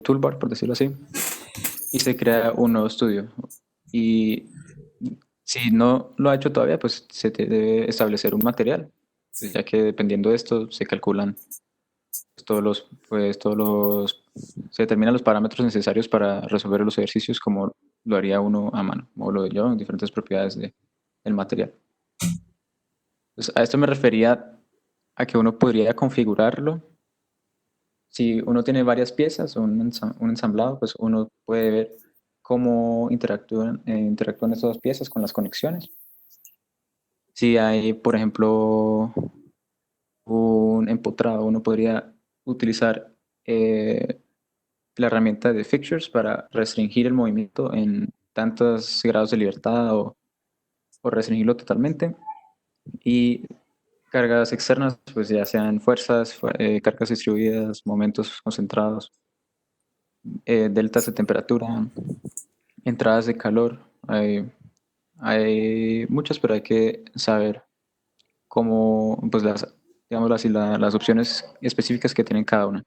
toolbar, por decirlo así, y se crea un nuevo estudio. Y si no lo ha hecho todavía, pues se debe establecer un material, pues, ya que dependiendo de esto se calculan se determinan los parámetros necesarios para resolver los ejercicios como lo haría uno a mano, o lo de yo, en diferentes propiedades del material. Pues a esto me refería a que uno podría configurarlo. Si uno tiene varias piezas o un ensamblado, pues uno puede ver cómo interactúan estas dos piezas con las conexiones. Si hay, por ejemplo, un empotrado, uno podría utilizar la herramienta de fixtures para restringir el movimiento en tantos grados de libertad o restringirlo totalmente. Y cargas externas, pues ya sean fuerzas, cargas distribuidas, momentos concentrados, deltas de temperatura, entradas de calor. Hay muchas, pero hay que saber cómo, pues digamos así, las opciones específicas que tienen cada una.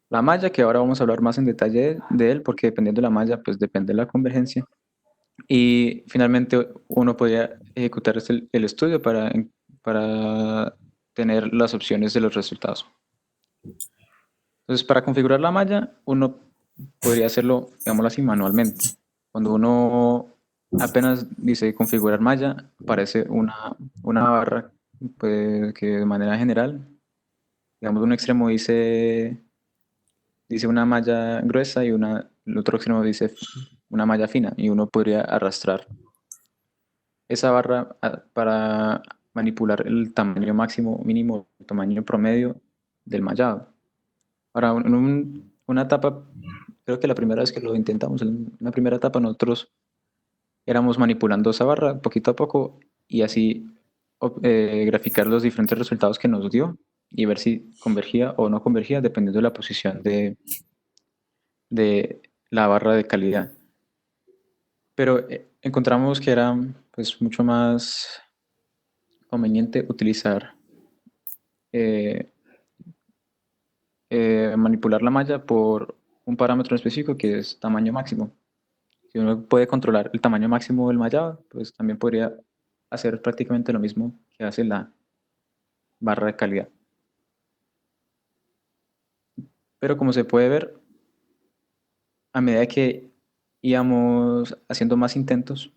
La malla, que ahora vamos a hablar más en detalle de él, porque dependiendo de la malla, pues depende de la convergencia. Y finalmente uno podría ejecutar el estudio para tener las opciones de los resultados. Entonces, para configurar la malla, uno podría hacerlo, digámoslo así, manualmente. Cuando uno apenas dice configurar malla, aparece una barra pues, que de manera general, digamos, un extremo dice una malla gruesa y el otro extremo dice una malla fina, y uno podría arrastrar esa barra para manipular el tamaño máximo, mínimo, el tamaño promedio del mallado. Ahora, una etapa, creo que la primera vez que lo intentamos, en una primera etapa, nosotros éramos manipulando esa barra poquito a poco y así graficar los diferentes resultados que nos dio y ver si convergía o no convergía dependiendo de la posición de la barra de calidad. Pero encontramos que era pues mucho más conveniente utilizar eh, manipular la malla por un parámetro específico que es tamaño máximo. Si uno puede controlar el tamaño máximo del mallado, pues también podría hacer prácticamente lo mismo que hace la barra de calidad. Pero como se puede ver, a medida que íbamos haciendo más intentos,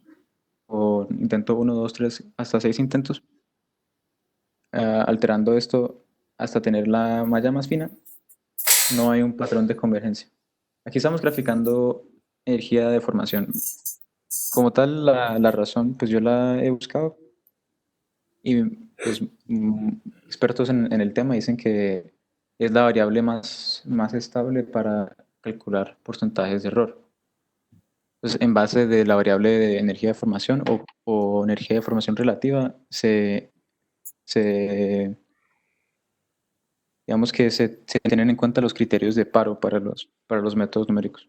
o intento uno, 2, 3, hasta 6 intentos, alterando esto hasta tener la malla más fina, no hay un patrón de convergencia. Aquí estamos graficando energía de deformación. Como tal, la razón, pues yo la he buscado y pues expertos en el tema dicen que es la variable más estable para calcular porcentajes de error. Entonces, en base de la variable de energía de formación o energía de formación relativa, se digamos que se tienen en cuenta los criterios de paro para los métodos numéricos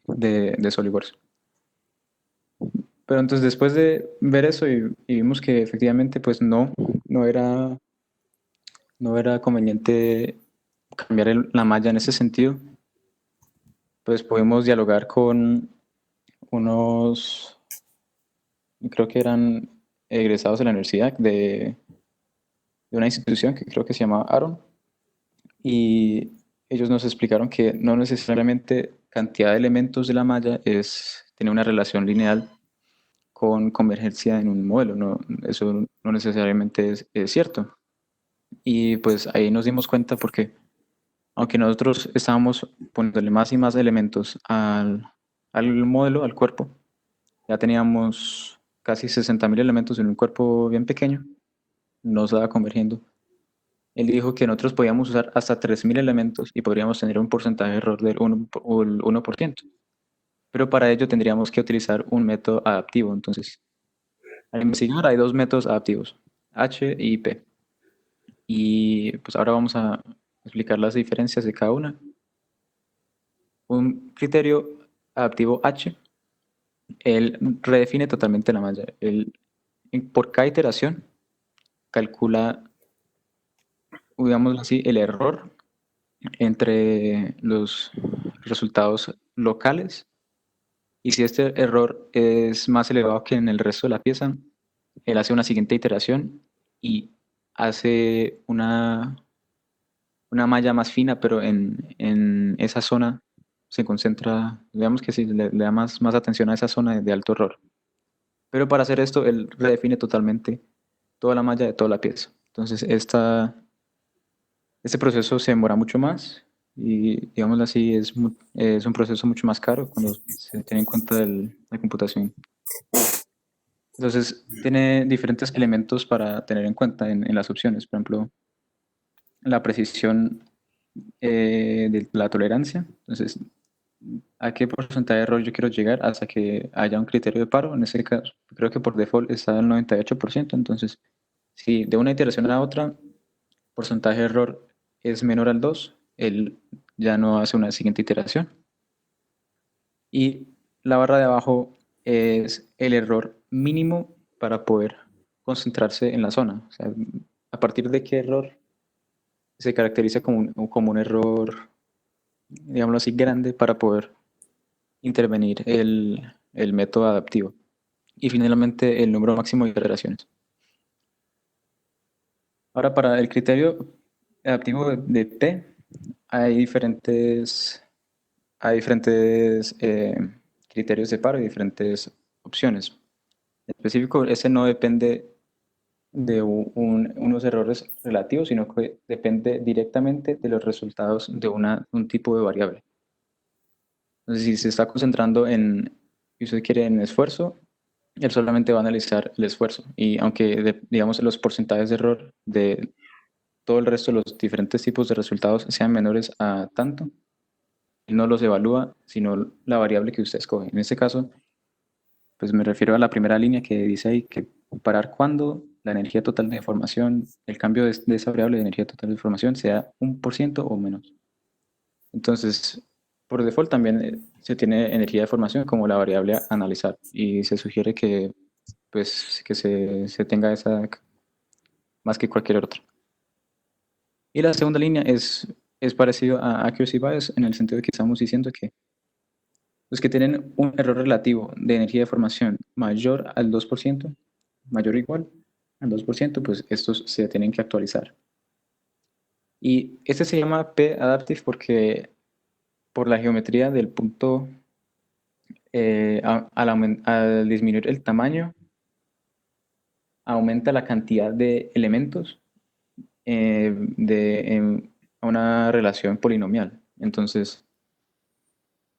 de SolidWorks. Pero entonces después de ver eso y vimos que efectivamente pues no era, no era conveniente cambiar la malla en ese sentido, pues pudimos dialogar con unos, creo que eran egresados de la universidad de una institución que creo que se llamaba Aaron, y ellos nos explicaron que no necesariamente cantidad de elementos de la malla tiene una relación lineal con convergencia en un modelo, no, eso no necesariamente es cierto. Y pues ahí nos dimos cuenta porque aunque nosotros estábamos poniéndole más y más elementos al modelo, al cuerpo, ya teníamos casi 60.000 elementos en un cuerpo bien pequeño, no estaba convergiendo. Él dijo que nosotros podíamos usar hasta 3.000 elementos y podríamos tener un porcentaje de error del 1%. Pero para ello tendríamos que utilizar un método adaptivo. Entonces, al investigar hay dos métodos adaptivos, H y P. Y pues ahora vamos a explicar las diferencias de cada una. Un criterio adaptivo H, él redefine totalmente la malla. Por cada iteración calcula, digámoslo así, el error entre los resultados locales, y si este error es más elevado que en el resto de la pieza, él hace una siguiente iteración y hace una malla más fina, pero en esa zona se concentra, digamos que sí, le da más atención a esa zona de alto error. Pero para hacer esto, él redefine totalmente toda la malla de toda la pieza. Entonces, este proceso se demora mucho más y, digámoslo así, es un proceso mucho más caro cuando se tiene en cuenta la computación. Entonces, tiene diferentes elementos para tener en cuenta en las opciones. Por ejemplo, la precisión de la tolerancia. Entonces, ¿a qué porcentaje de error yo quiero llegar hasta que haya un criterio de paro? En ese caso, creo que por default está el 98%. Entonces, si de una iteración a la otra, porcentaje de error es menor al 2, él ya no hace una siguiente iteración. Y la barra de abajo es el error mínimo para poder concentrarse en la zona. O sea, a partir de qué error se caracteriza como un error, digámoslo así, grande para poder intervenir el método adaptivo. Y finalmente el número máximo de iteraciones. Ahora, para el criterio adaptivo de T, hay diferentes criterios de paro y diferentes opciones. En específico, ese no depende de unos errores relativos, sino que depende directamente de los resultados de un tipo de variable. Entonces, si se está concentrando si usted quiere en esfuerzo, él solamente va a analizar el esfuerzo. Y aunque, digamos, los porcentajes de error de todo el resto de los diferentes tipos de resultados sean menores a tanto, él no los evalúa, sino la variable que usted escoge. En este caso, pues me refiero a la primera línea que dice ahí que comparar cuando la energía total de deformación, el cambio de esa variable de energía total de deformación sea 1% o menos. Entonces, por default también se tiene energía de formación como la variable a analizar y se sugiere que, pues, que se tenga esa más que cualquier otra. Y la segunda línea es parecido a accuracy bias en el sentido de que estamos diciendo que los que tienen un error relativo de energía de formación mayor al 2%, mayor o igual al 2%, pues estos se tienen que actualizar. Y este se llama p-adaptive porque por la geometría del punto, al disminuir el tamaño, aumenta la cantidad de elementos a una relación polinomial. Entonces,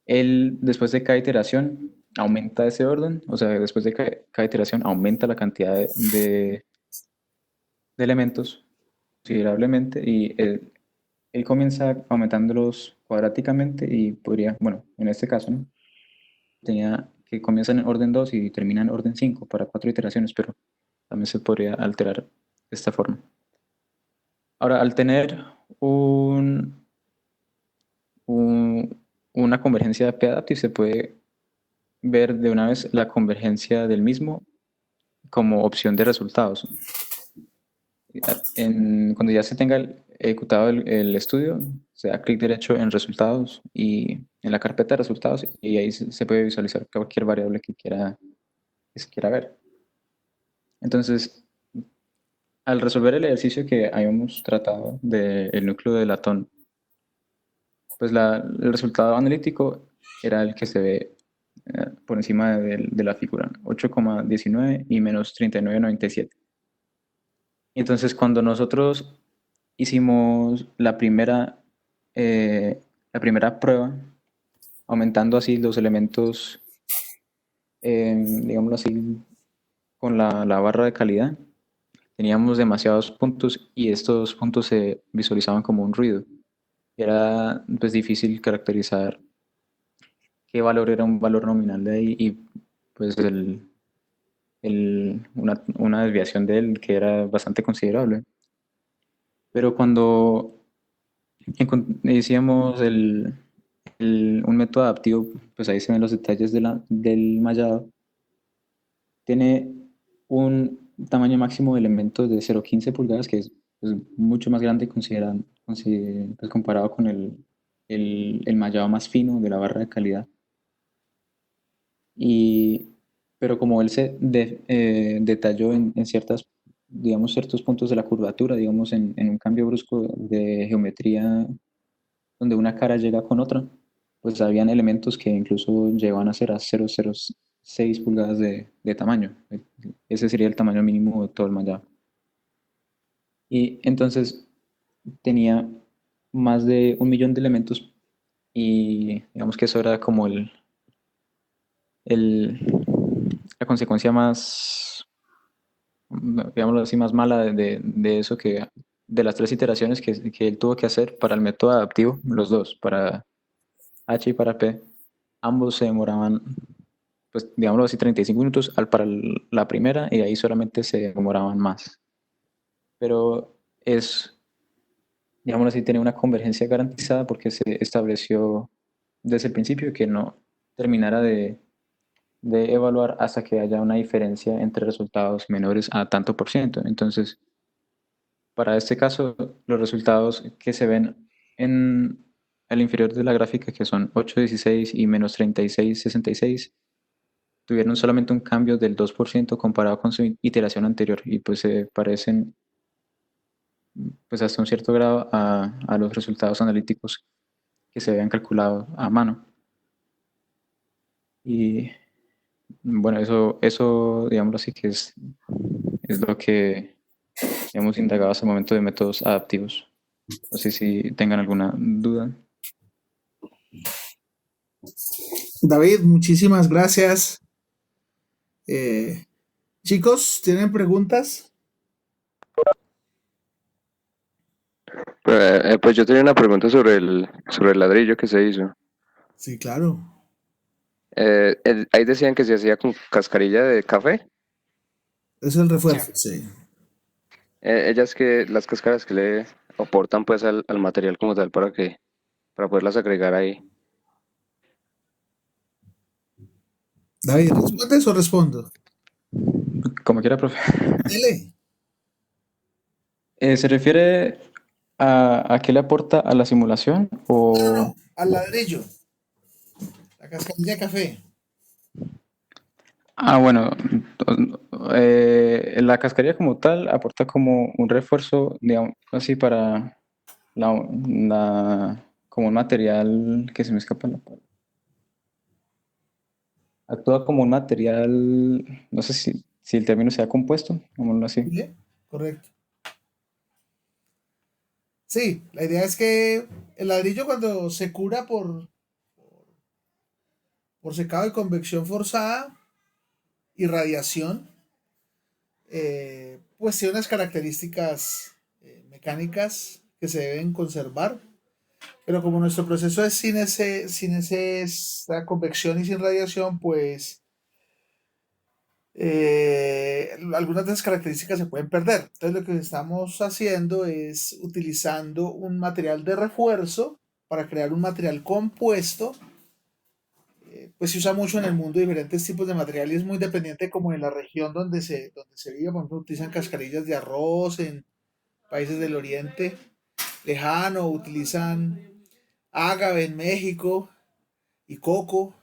él, después de cada iteración, aumenta ese orden, o sea, después de cada iteración aumenta la cantidad de elementos considerablemente y él comienza aumentándolos cuadráticamente y podría, bueno, en este caso, ¿no? Tenía que comienza en orden 2 y termina en orden 5 para 4 iteraciones, pero también se podría alterar de esta forma. Ahora, al tener un, una convergencia de p-adaptive, se puede ver de una vez la convergencia del mismo como opción de resultados. Cuando ya se tenga ejecutado el estudio, se da clic derecho en resultados y en la carpeta de resultados y ahí se puede visualizar cualquier variable que se quiera ver. Entonces, al resolver el ejercicio que habíamos tratado del núcleo de latón, pues el resultado analítico era el que se ve por encima de la figura, 8,19 y menos 39,97. Entonces, cuando nosotros hicimos la primera prueba, aumentando así los elementos, digámoslo así, con la barra de calidad, teníamos demasiados puntos y estos puntos se visualizaban como un ruido. Era pues difícil caracterizar qué valor era un valor nominal de ahí y pues una desviación de él que era bastante considerable. Pero cuando decíamos un método adaptivo, pues ahí se ven los detalles del mallado. Tiene un tamaño máximo de elementos de 0,15 pulgadas, que es mucho más grande pues comparado con el mallado más fino de la barra de calidad. Y, pero como él detalló en ciertas, digamos, ciertos puntos de la curvatura, digamos, en un cambio brusco de geometría donde una cara llega con otra, pues habían elementos que incluso llegaban a ser a 0,06 pulgadas de tamaño. Ese sería el tamaño mínimo de todo el mallado. Y entonces tenía más de 1 millón de elementos y digamos que eso era como el, la consecuencia más, digámoslo así, más mala de eso que de las tres iteraciones que él tuvo que hacer para el método adaptivo, los dos, para H y para P, ambos se demoraban, pues digámoslo así, 35 minutos para la primera y de ahí solamente se demoraban más. Pero es, digámoslo así, tiene una convergencia garantizada porque se estableció desde el principio que no terminara de evaluar hasta que haya una diferencia entre resultados menores a tanto por ciento. Entonces, para este caso, los resultados que se ven en el inferior de la gráfica, que son 8,16 y menos 36,66, tuvieron solamente un cambio del 2% comparado con su iteración anterior y pues se parecen pues hasta un cierto grado a los resultados analíticos que se habían calculado a mano. Y bueno, eso digámoslo así, que es lo que hemos indagado hasta el momento de métodos adaptivos. No sé si tengan alguna duda. David, muchísimas gracias. Eh, Chicos, ¿tienen preguntas? Pues yo tenía una pregunta sobre el ladrillo que se hizo. Sí, claro. Ahí decían que se hacía con cascarilla de café. Es el refuerzo, sí. Ellas que las cáscaras que le aportan pues al material como tal para poderlas agregar ahí. David, ¿respondes o respondo? Como quiera, profe. Dele. ¿Se refiere a qué le aporta a la simulación No, no, o... no. Al ladrillo. La cascarilla de café. Ah, bueno, la cascarilla como tal aporta como un refuerzo, digamos así, para como un material que se me escapa la palabra. Actúa como un material, no sé si el término sea compuesto, digámoslo así. ¿Sí? Correcto. Sí, la idea es que el ladrillo cuando se cura por secado y convección forzada y radiación, pues tiene unas características mecánicas que se deben conservar. Pero como nuestro proceso es esa convección y sin radiación, pues algunas de esas características se pueden perder. Entonces lo que estamos haciendo es utilizando un material de refuerzo para crear un material compuesto. Pues se usa mucho en el mundo diferentes tipos de material y es muy dependiente como de la región donde se vive. Por ejemplo, utilizan cascarillas de arroz en países del oriente lejano, utilizan ágave en México y coco.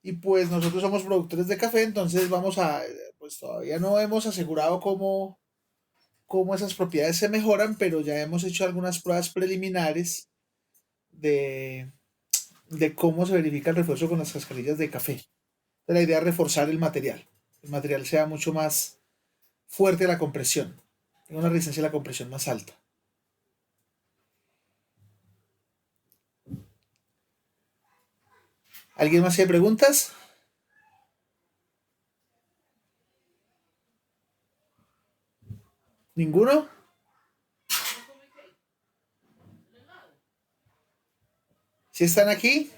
Y pues nosotros somos productores de café, entonces pues todavía no hemos asegurado cómo esas propiedades se mejoran, pero ya hemos hecho algunas pruebas preliminares de, de cómo se verifica el refuerzo con las cascarillas de café. La idea es reforzar el material sea mucho más fuerte a la compresión, tenga una resistencia a la compresión más alta. ¿Alguien más tiene preguntas? ¿Ninguno? ¿Si están aquí?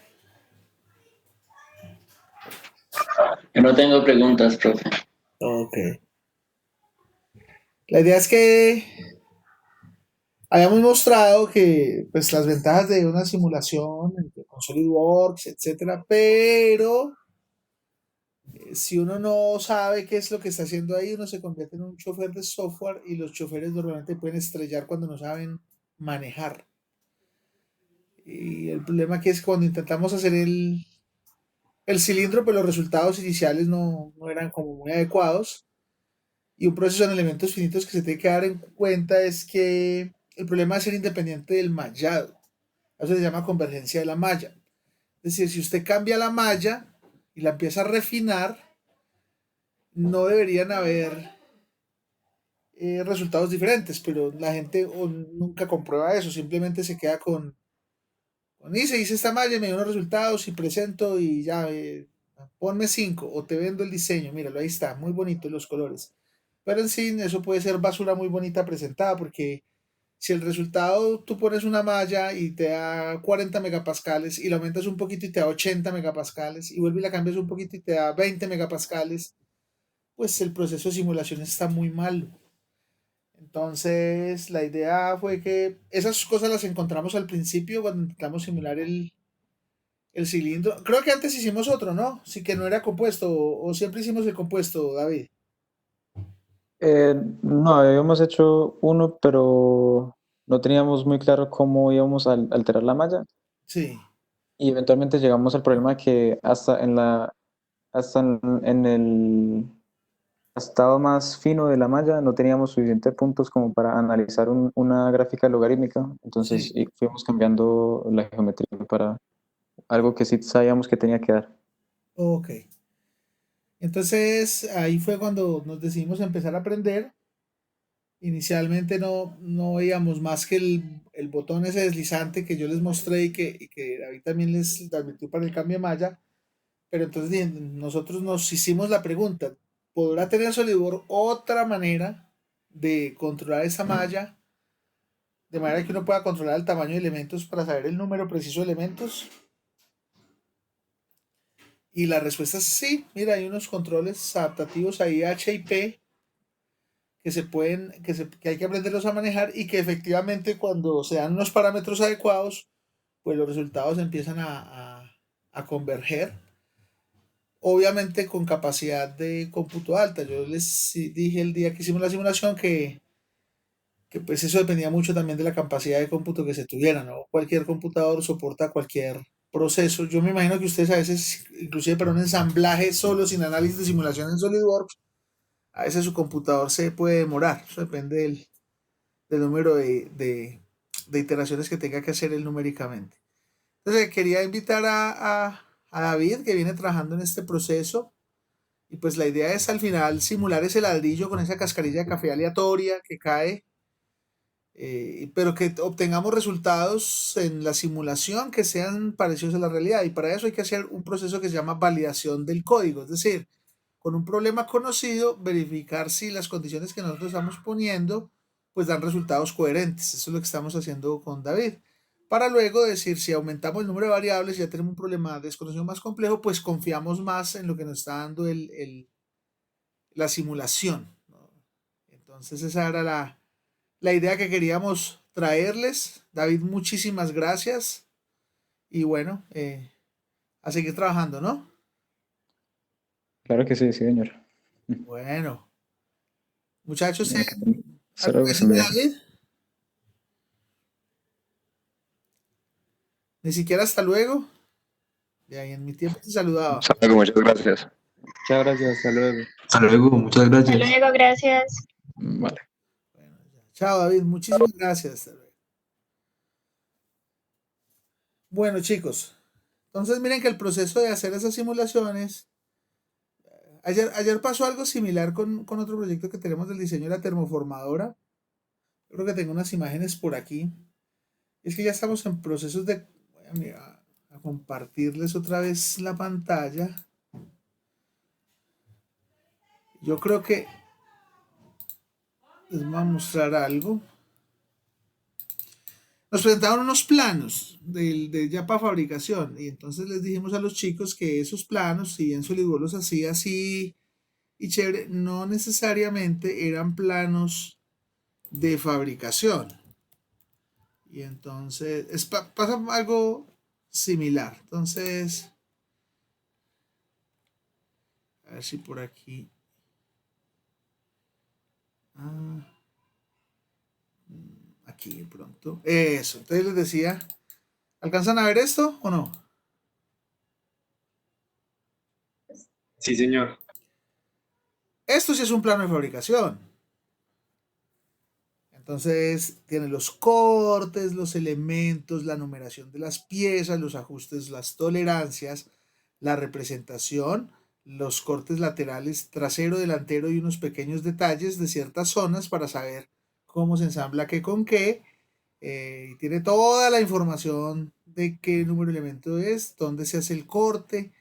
Yo no tengo preguntas, profe. Ok. La idea es que habíamos mostrado que pues las ventajas de una simulación con SolidWorks, etcétera, pero si uno no sabe qué es lo que está haciendo ahí, uno se convierte en un chofer de software y los choferes normalmente pueden estrellar cuando no saben manejar. Y el problema aquí es que cuando intentamos hacer el cilindro, pues los resultados iniciales no eran como muy adecuados. Y un proceso en elementos finitos que se tiene que dar en cuenta es que el problema es ser independiente del mallado. Eso se llama convergencia de la malla. Es decir, si usted cambia la malla y la empieza a refinar, no deberían haber resultados diferentes, pero la gente nunca comprueba eso, simplemente se queda hice esta malla, me dio unos resultados y presento y ya, ponme 5 o te vendo el diseño, míralo, ahí está, muy bonito los colores. Pero en sí, eso puede ser basura muy bonita presentada, porque si el resultado tú pones una malla y te da 40 megapascales y la aumentas un poquito y te da 80 megapascales y vuelves y la cambias un poquito y te da 20 megapascales, pues el proceso de simulación está muy malo. Entonces, la idea fue que esas cosas las encontramos al principio cuando intentamos simular el cilindro. Creo que antes hicimos otro, ¿no? Sí que no era compuesto, o siempre hicimos el compuesto, David. No, habíamos hecho uno, pero no teníamos muy claro cómo íbamos a alterar la malla Sí, y eventualmente llegamos al problema que hasta en el estado más fino de la malla no teníamos suficientes puntos como para analizar una gráfica logarítmica, entonces sí, fuimos cambiando la geometría para algo que sí sabíamos que tenía que dar. ok. Entonces, ahí fue cuando nos decidimos empezar a aprender. Inicialmente no veíamos más que el botón ese deslizante que yo les mostré y que David también les advirtió para el cambio de malla. Pero entonces nosotros nos hicimos la pregunta, ¿podrá tener SolidWorks otra manera de controlar esa malla? De manera que uno pueda controlar el tamaño de elementos para saber el número preciso de elementos. Y la respuesta es sí. Mira, hay unos controles adaptativos ahí H y P que se pueden, que hay que aprenderlos a manejar y que efectivamente cuando se dan unos parámetros adecuados, pues los resultados empiezan a converger. Obviamente con capacidad de cómputo alta. Yo les dije el día que hicimos la simulación que pues eso dependía mucho también de la capacidad de cómputo que se tuviera, ¿no? Cualquier computador soporta cualquier proceso. Yo me imagino que ustedes a veces, inclusive para un ensamblaje solo, sin análisis de simulación en SolidWorks, a veces su computador se puede demorar. Eso depende del número de iteraciones que tenga que hacer él numéricamente. Entonces quería invitar a David, que viene trabajando en este proceso. Y pues la idea es al final simular ese ladrillo con esa cascarilla de café aleatoria que cae, pero que obtengamos resultados en la simulación que sean parecidos a la realidad. Y para eso hay que hacer un proceso que se llama validación del código, es decir, con un problema conocido, verificar si las condiciones que nosotros estamos poniendo pues dan resultados coherentes. Eso es lo que estamos haciendo con David. Para luego decir, si aumentamos el número de variables y ya tenemos un problema desconocido más complejo, pues confiamos más en lo que nos está dando la simulación, ¿no? Entonces esa era la idea que queríamos traerles. David, muchísimas gracias. Y bueno, a seguir trabajando, ¿no? Claro que sí, sí, señor. Bueno, muchachos, Eh, ¿algo Solo que que se decirme, me... David? Ni siquiera hasta luego. De ahí en mi tiempo te saludaba. Hasta luego, muchas gracias. Muchas gracias, hasta luego. Hasta luego, muchas Hasta gracias. luego, gracias. Vale. Bueno, ya. Chao, David. Muchísimas gracias. Hasta luego. Bueno, chicos. Entonces miren que el proceso de hacer esas simulaciones. Ayer pasó algo similar con otro proyecto que tenemos del diseño de la termoformadora. Yo creo que tengo unas imágenes por aquí. Es que ya estamos en procesos de... Voy a compartirles otra vez la pantalla. Yo creo que les voy a mostrar algo. Nos presentaron unos planos de ya para fabricación y entonces les dijimos a los chicos que esos planos, si bien SolidWorks los hacía así y chévere, no necesariamente eran planos de fabricación. Y entonces pasa algo similar. Entonces, a ver si por aquí. Ah, aquí de pronto. Eso, entonces les decía, ¿alcanzan a ver esto o no? Sí, señor. Esto sí es un plano de fabricación. Entonces tiene los cortes, los elementos, la numeración de las piezas, los ajustes, las tolerancias, la representación, los cortes laterales, trasero, delantero y unos pequeños detalles de ciertas zonas para saber cómo se ensambla qué con qué. Y tiene toda la información de qué número de elemento es, dónde se hace el corte,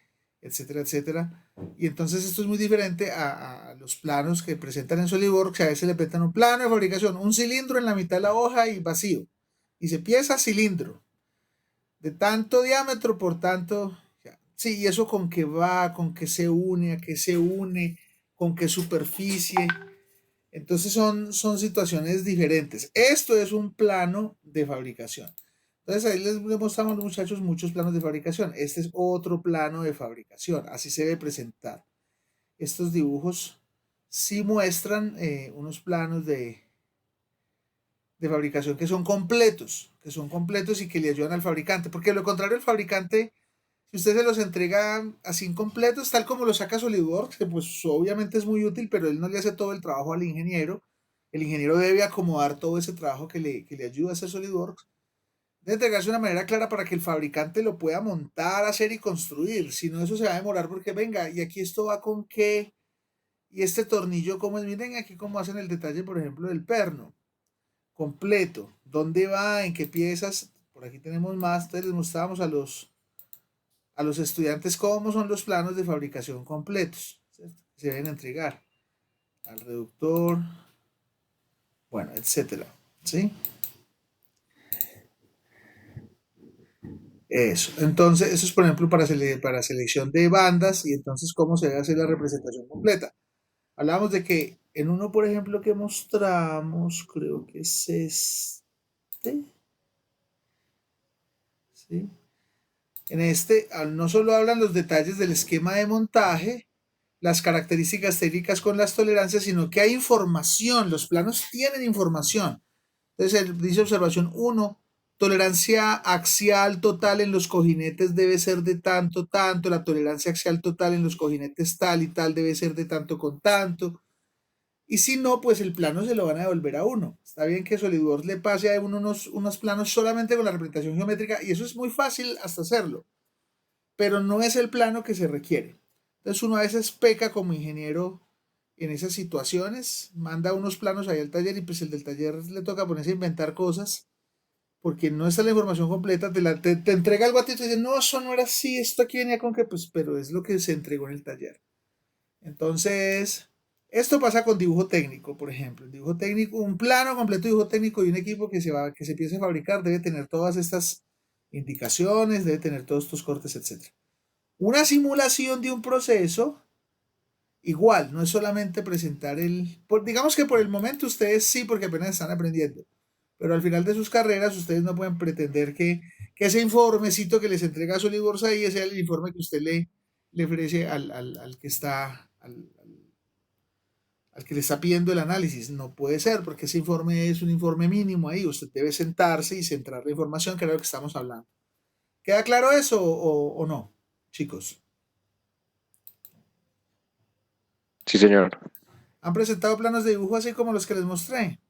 etcétera, etcétera. Y entonces esto es muy diferente a los planos que presentan en SolidWorks, que a veces le presentan un plano de fabricación, un cilindro en la mitad de la hoja y vacío. Y se pieza cilindro, de tanto diámetro por tanto. Sí, y eso con qué va, con qué se une, a qué se une, con qué superficie. Entonces son situaciones diferentes. Esto es un plano de fabricación. Entonces ahí les mostramos a los muchachos muchos planos de fabricación. Este es otro plano de fabricación. Así se debe presentar. Estos dibujos sí muestran unos planos de fabricación que son completos y que le ayudan al fabricante. Porque de lo contrario, el fabricante, si usted se los entrega así incompletos, tal como lo saca SolidWorks, que pues obviamente es muy útil, pero él no le hace todo el trabajo al ingeniero. El ingeniero debe acomodar todo ese trabajo que le ayuda a hacer SolidWorks. Debe entregarse de una manera clara para que el fabricante lo pueda montar, hacer y construir. Si no, eso se va a demorar porque venga, y aquí esto va con qué, y este tornillo cómo es. Miren aquí cómo hacen el detalle, por ejemplo, del perno completo. ¿Dónde va? ¿En qué piezas? Por aquí tenemos más. Entonces les mostrábamos a los estudiantes cómo son los planos de fabricación completos, ¿cierto? Se deben entregar al reductor, bueno, etcétera, ¿sí? Eso. Entonces, eso es, por ejemplo, para selección de bandas y entonces cómo se debe hacer la representación completa. Hablábamos de que en uno, por ejemplo, que mostramos, creo que es este, ¿sí? En este no solo hablan los detalles del esquema de montaje, las características técnicas con las tolerancias, sino que hay información, los planos tienen información. Entonces, dice observación 1, tolerancia axial total en los cojinetes debe ser de tanto, tanto, la tolerancia axial total en los cojinetes tal y tal debe ser de tanto con tanto. Y si no, pues el plano se lo van a devolver a uno. Está bien que SolidWorks le pase a uno unos planos solamente con la representación geométrica y eso es muy fácil hasta hacerlo, pero no es el plano que se requiere. Entonces uno a veces peca como ingeniero en esas situaciones, manda unos planos ahí al taller y pues el del taller le toca ponerse a inventar cosas porque no está la información completa, te entrega algo a ti y te dice, no, eso no era así, esto aquí venía con que, pues, pero es lo que se entregó en el taller. Entonces, esto pasa con dibujo técnico, por ejemplo. El dibujo técnico, un plano completo de dibujo técnico y un equipo que se empiece a fabricar debe tener todas estas indicaciones, debe tener todos estos cortes, etc. Una simulación de un proceso, igual, no es solamente presentar digamos que por el momento ustedes sí, porque apenas están aprendiendo, pero al final de sus carreras ustedes no pueden pretender que ese informecito que les entrega SolidWorks ahí sea el informe que usted le ofrece al que está, al que le está pidiendo el análisis. No puede ser, porque ese informe es un informe mínimo ahí. Usted debe sentarse y centrar la información, que era lo que estamos hablando. ¿Queda claro eso o no, chicos? Sí, señor. ¿Han presentado planos de dibujo así como los que les mostré?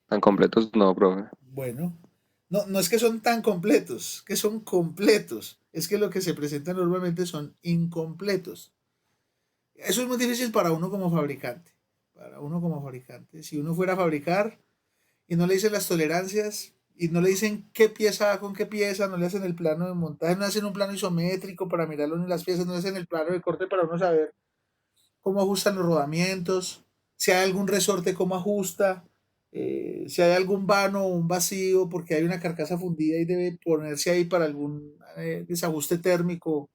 Tan completos no, profe. Bueno, no, no es que son tan completos, que son completos. Es que lo que se presenta normalmente son incompletos. Eso es muy difícil para uno como fabricante. Para uno como fabricante. Si uno fuera a fabricar y no le dicen las tolerancias y no le dicen qué pieza va con qué pieza, no le hacen el plano de montaje, no hacen un plano isométrico para mirarlo en las piezas, no le hacen el plano de corte para uno saber cómo ajustan los rodamientos, si hay algún resorte, cómo ajusta, si hay algún vano o un vacío, porque hay una carcasa fundida y debe ponerse ahí para algún desajuste térmico,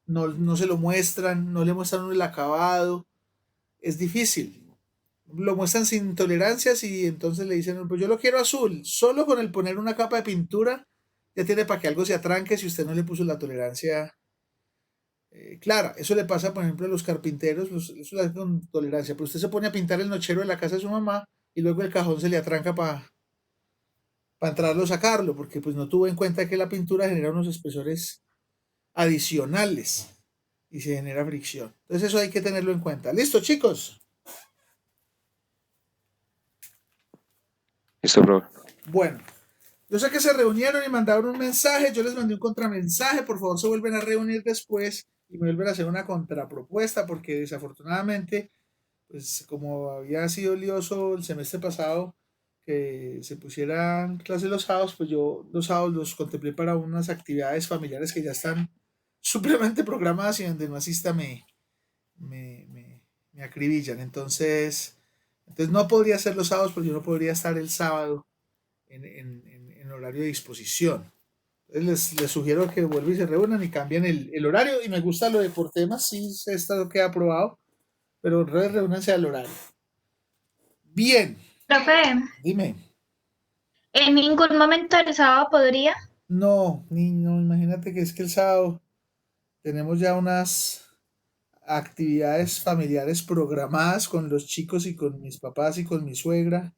no se lo muestran, no le muestran el acabado, es difícil. Lo muestran sin tolerancias y entonces le dicen, pues yo lo quiero azul, solo con el poner una capa de pintura ya tiene para que algo se atranque si usted no le puso la tolerancia clara. Eso le pasa, por ejemplo, a los carpinteros, eso lo hace con tolerancia, pero usted se pone a pintar el nochero de la casa de su mamá y luego el cajón se le atranca para entrarlo o sacarlo, porque pues no tuvo en cuenta que la pintura genera unos espesores adicionales y se genera fricción. Entonces eso hay que tenerlo en cuenta. ¿Listo, chicos? Listo, profe. Bueno, yo sé que se reunieron y mandaron un mensaje, yo les mandé un contramensaje, por favor se vuelven a reunir después y me vuelven a hacer una contrapropuesta, porque desafortunadamente, pues como había sido lioso el semestre pasado que se pusieran clases los sábados, pues yo los sábados los contemplé para unas actividades familiares que ya están supremamente programadas y donde no asista me, me, me acribillan. Entonces no podría ser los sábados porque yo no podría estar el sábado en horario de disposición. Entonces les sugiero que vuelvan y se reúnan y cambien el horario. Y me gusta lo de por temas, sí, esto queda aprobado, pero reúnanse al horario. Bien, Profe, dime. ¿en ningún momento el sábado podría? No, niño, imagínate que es que el sábado tenemos ya unas actividades familiares programadas con los chicos y con mis papás y con mi suegra.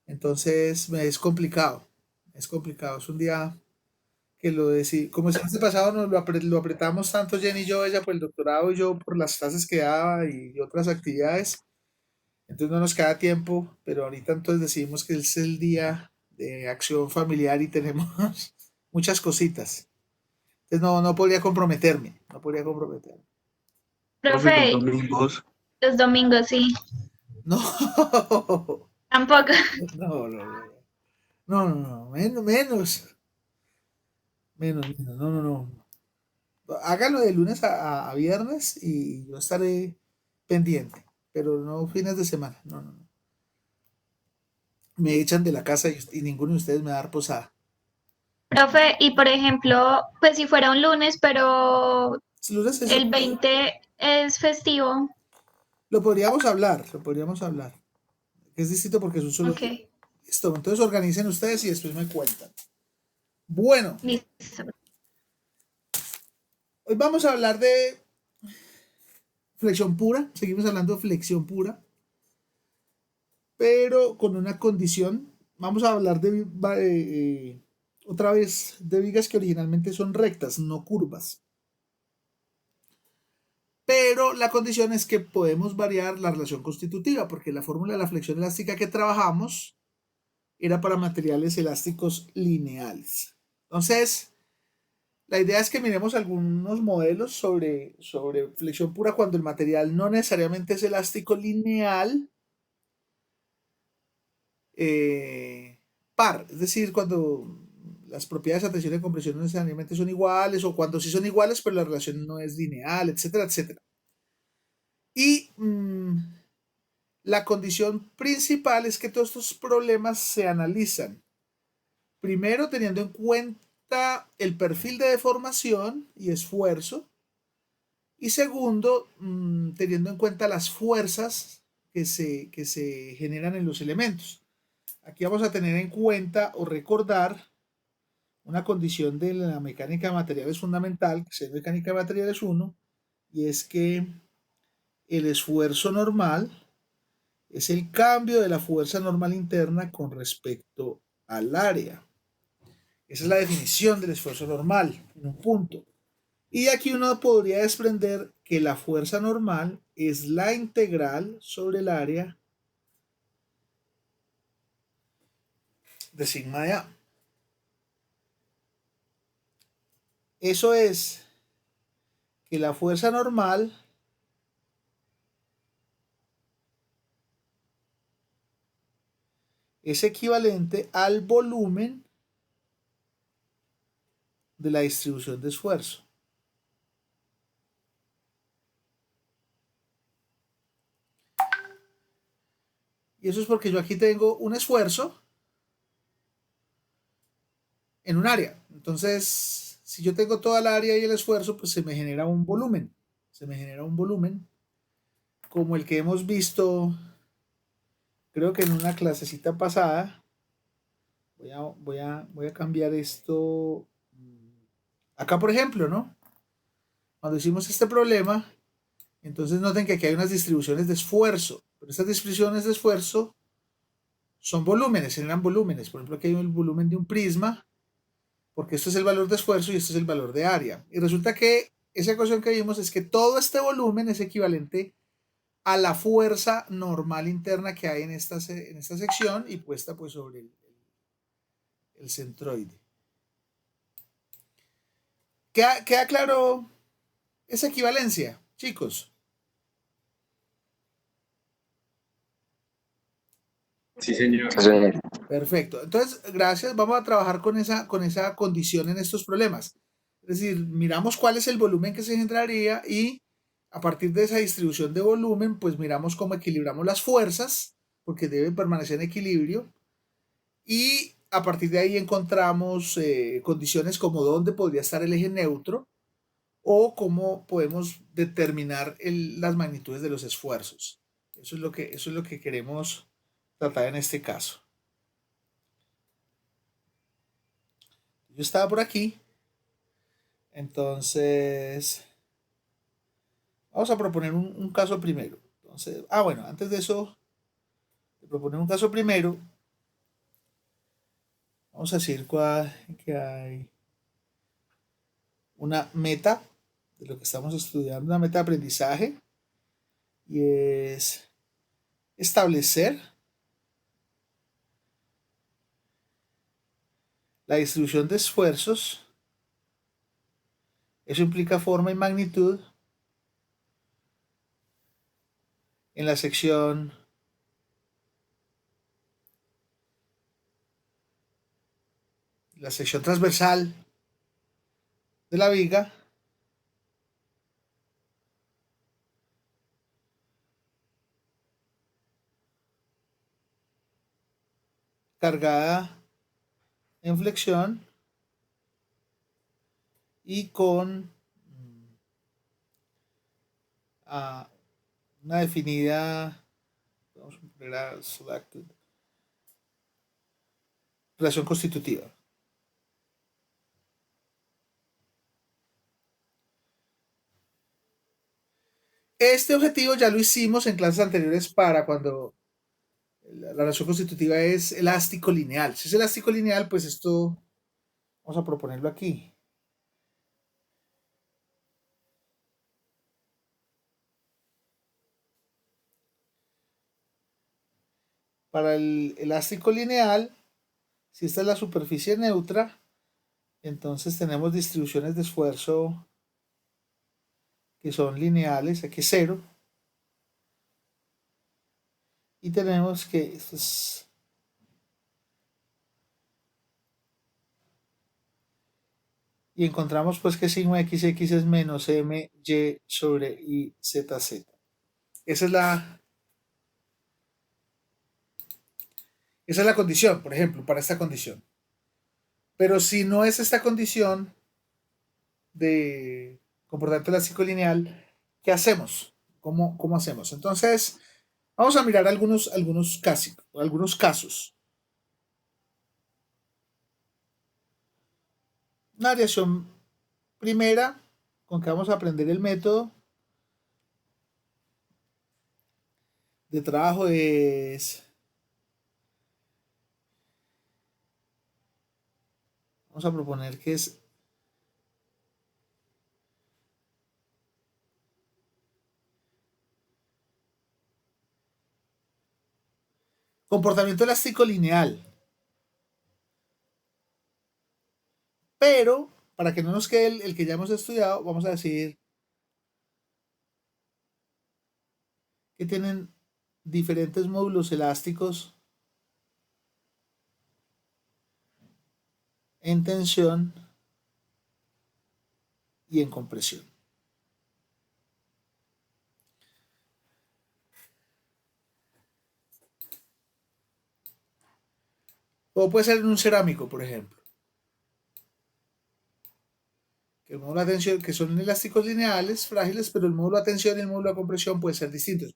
Entonces me es complicado. Es complicado. Es un día que lo decidí. Como el semestre pasado nos lo apretamos tanto Jenny y yo, ella por el doctorado y yo por las clases que daba y otras actividades. Entonces no nos queda tiempo, pero ahorita entonces decidimos que es el día de acción familiar y tenemos muchas cositas. Entonces no podría comprometerme, no podría comprometerme. Profe, los Profe, domingos. los domingos sí. No, Tampoco. no, no, no, no, no, no, menos, no, no, no. Hágalo de lunes a viernes y yo estaré pendiente, pero no fines de semana, no, no, no. Me echan de la casa y ninguno de ustedes me va a dar posada. Profe, y por ejemplo, pues si fuera un lunes, pero Si lunes es, el 20 es festivo. lo podríamos hablar. Es distinto porque es un solo Ok, día. Listo, entonces organicen ustedes y después me cuentan. Bueno, listo. hoy vamos a hablar de flexión pura, seguimos hablando de flexión pura, pero con una condición. Vamos a hablar otra vez de vigas que originalmente son rectas, no curvas. Pero la condición es que podemos variar la relación constitutiva, porque la fórmula de la flexión elástica que trabajamos era para materiales elásticos lineales. Entonces, la idea es que miremos algunos modelos sobre flexión pura cuando el material no necesariamente es elástico lineal, par, es decir, cuando las propiedades de tensión y compresión no necesariamente son iguales, o cuando sí son iguales, pero la relación no es lineal, etcétera, etcétera. Y la condición principal es que todos estos problemas se analizan, primero teniendo en cuenta el perfil de deformación y esfuerzo, y segundo, teniendo en cuenta las fuerzas que se generan en los elementos. Aquí vamos a tener en cuenta o recordar una condición de la mecánica de materiales fundamental, que es mecánica de materiales 1, y es que el esfuerzo normal es el cambio de la fuerza normal interna con respecto al área. Esa es la definición del esfuerzo normal en un punto. Y aquí uno podría desprender que la fuerza normal es la integral sobre el área de sigma de A. Eso es que la fuerza normal es equivalente al volumen de la distribución de esfuerzo. Y eso es porque yo aquí tengo un esfuerzo en un área. Entonces, si yo tengo toda el área y el esfuerzo, pues se me genera un volumen. Se me genera un volumen como el que hemos visto, creo que en una clasecita pasada. Voy a cambiar esto. Acá, por ejemplo, ¿no? Cuando hicimos este problema, entonces noten que aquí hay unas distribuciones de esfuerzo. Pero estas distribuciones de esfuerzo son volúmenes, generan volúmenes. Por ejemplo, aquí hay el volumen de un prisma, porque esto es el valor de esfuerzo y esto es el valor de área. Y resulta que esa ecuación que vimos es que todo este volumen es equivalente a la fuerza normal interna que hay en esta sección y puesta pues sobre el centroide. ¿Queda claro esa equivalencia, chicos? Sí, señor. Sí, señor. Perfecto. Entonces, gracias. Vamos a trabajar con esa condición en estos problemas. Es decir, miramos cuál es el volumen que se generaría y a partir de esa distribución de volumen, pues miramos cómo equilibramos las fuerzas, porque deben permanecer en equilibrio. Y a partir de ahí encontramos condiciones como dónde podría estar el eje neutro o cómo podemos determinar las magnitudes de los esfuerzos. Eso es lo que queremos tratar en este caso. Yo estaba por aquí, entonces vamos a proponer un caso primero. Entonces, bueno, antes de eso, de proponer un caso primero, vamos a decir que hay una meta de lo que estamos estudiando, una meta de aprendizaje, y es establecer la distribución de esfuerzos. Eso implica forma y magnitud en la sección transversal de la viga cargada en flexión y con una definida, vamos a poner a selected, relación constitutiva. Este objetivo ya lo hicimos en clases anteriores para cuando la relación constitutiva es elástico lineal. Si es elástico lineal, pues esto vamos a proponerlo aquí. Para el elástico lineal, si esta es la superficie neutra, entonces tenemos distribuciones de esfuerzo que son lineales, aquí es 0. Y tenemos que esto es y encontramos pues que sigma xx es menos my sobre i zz. Esa es la condición, por ejemplo, para esta condición. Pero si no es esta condición de comportamiento elástico lineal, ¿qué hacemos? ¿Cómo hacemos? Entonces, vamos a mirar algunos casos. Una variación primera con que vamos a aprender el método de trabajo es, vamos a proponer que es comportamiento elástico lineal. Pero, para que no nos quede el que ya hemos estudiado, vamos a decir que tienen diferentes módulos elásticos en tensión y en compresión. O puede ser en un cerámico, por ejemplo. Que el módulo de tensión, que son elásticos lineales, frágiles, pero el módulo de tensión y el módulo de compresión pueden ser distintos.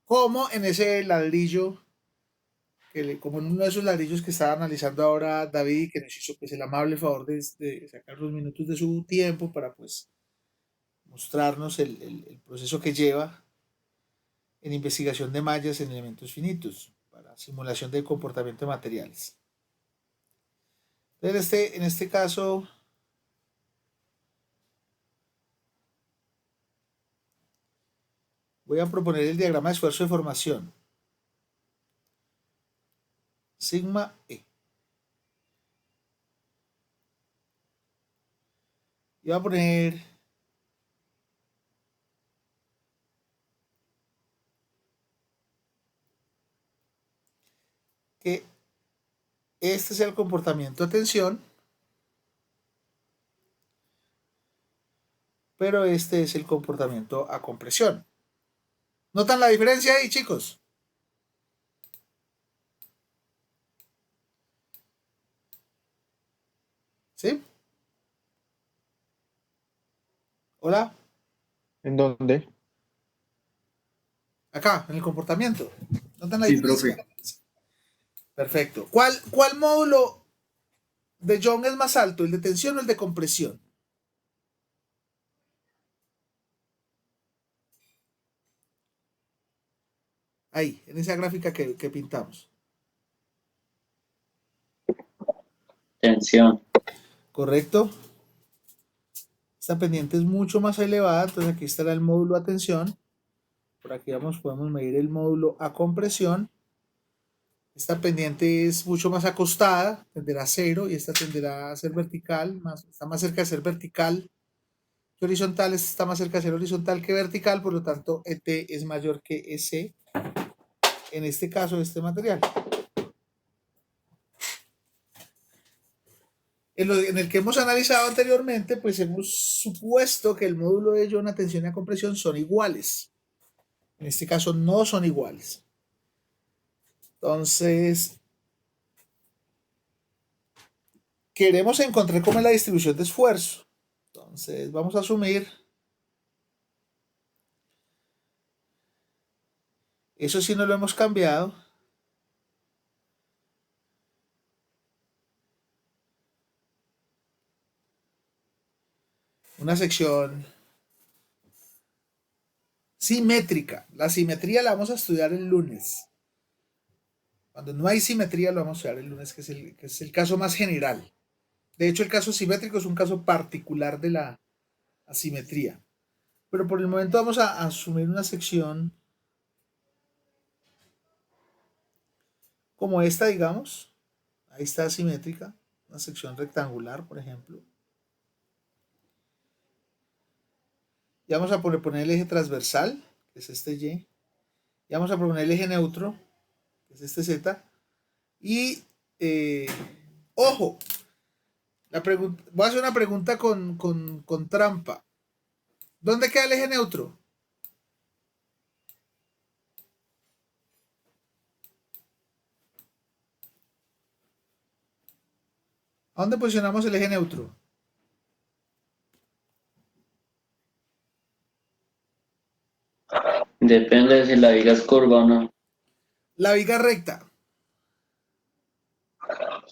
Como en ese ladrillo, como en uno de esos ladrillos que estaba analizando ahora David, que nos hizo pues, el amable favor de sacar unos minutos de su tiempo para pues mostrarnos el proceso que lleva en investigación de mallas en elementos finitos. para simulación de comportamiento de materiales. Entonces, en este caso, voy a proponer el diagrama de esfuerzo de formación. Sigma E. Y voy a poner que este sea el comportamiento de tensión, pero este es el comportamiento a compresión. ¿Notan la diferencia ahí, chicos? ¿Sí? ¿Hola? ¿En dónde? Acá, en el comportamiento. ¿Notan la Sí, diferencia? profe. Perfecto. ¿Cuál módulo de Young es más alto, el de tensión o el de compresión? Ahí, en esa gráfica que pintamos. Tensión. ¿Correcto? Esta pendiente es mucho más elevada, entonces aquí estará el módulo a tensión. Por aquí podemos medir el módulo a compresión. Esta pendiente es mucho más acostada, tenderá a cero, y esta tenderá a ser vertical, está más cerca de ser vertical que horizontal. Esta está más cerca de ser horizontal que vertical, por lo tanto ET es mayor que EC en este caso de este material. En el que hemos analizado anteriormente, pues hemos supuesto que el módulo de Young a tensión y a compresión son iguales. En este caso no son iguales. Entonces, queremos encontrar cómo es la distribución de esfuerzo. Entonces, vamos a asumir, eso sí no lo hemos cambiado. Una sección simétrica. La simetría la vamos a estudiar el lunes. Cuando no hay simetría lo vamos a estudiar el lunes, que es el caso más general. De hecho, el caso simétrico es un caso particular de la asimetría. Pero por el momento vamos a asumir una sección como esta, digamos. Ahí está asimétrica. Una sección rectangular, por ejemplo. Y vamos a poner el eje transversal, que es este Y. Y vamos a poner el eje neutro, que es este Z. Y, ojo, voy a hacer una pregunta con trampa. ¿Dónde queda el eje neutro? ¿A dónde posicionamos el eje neutro? Depende de si la viga es curva o no. La viga recta.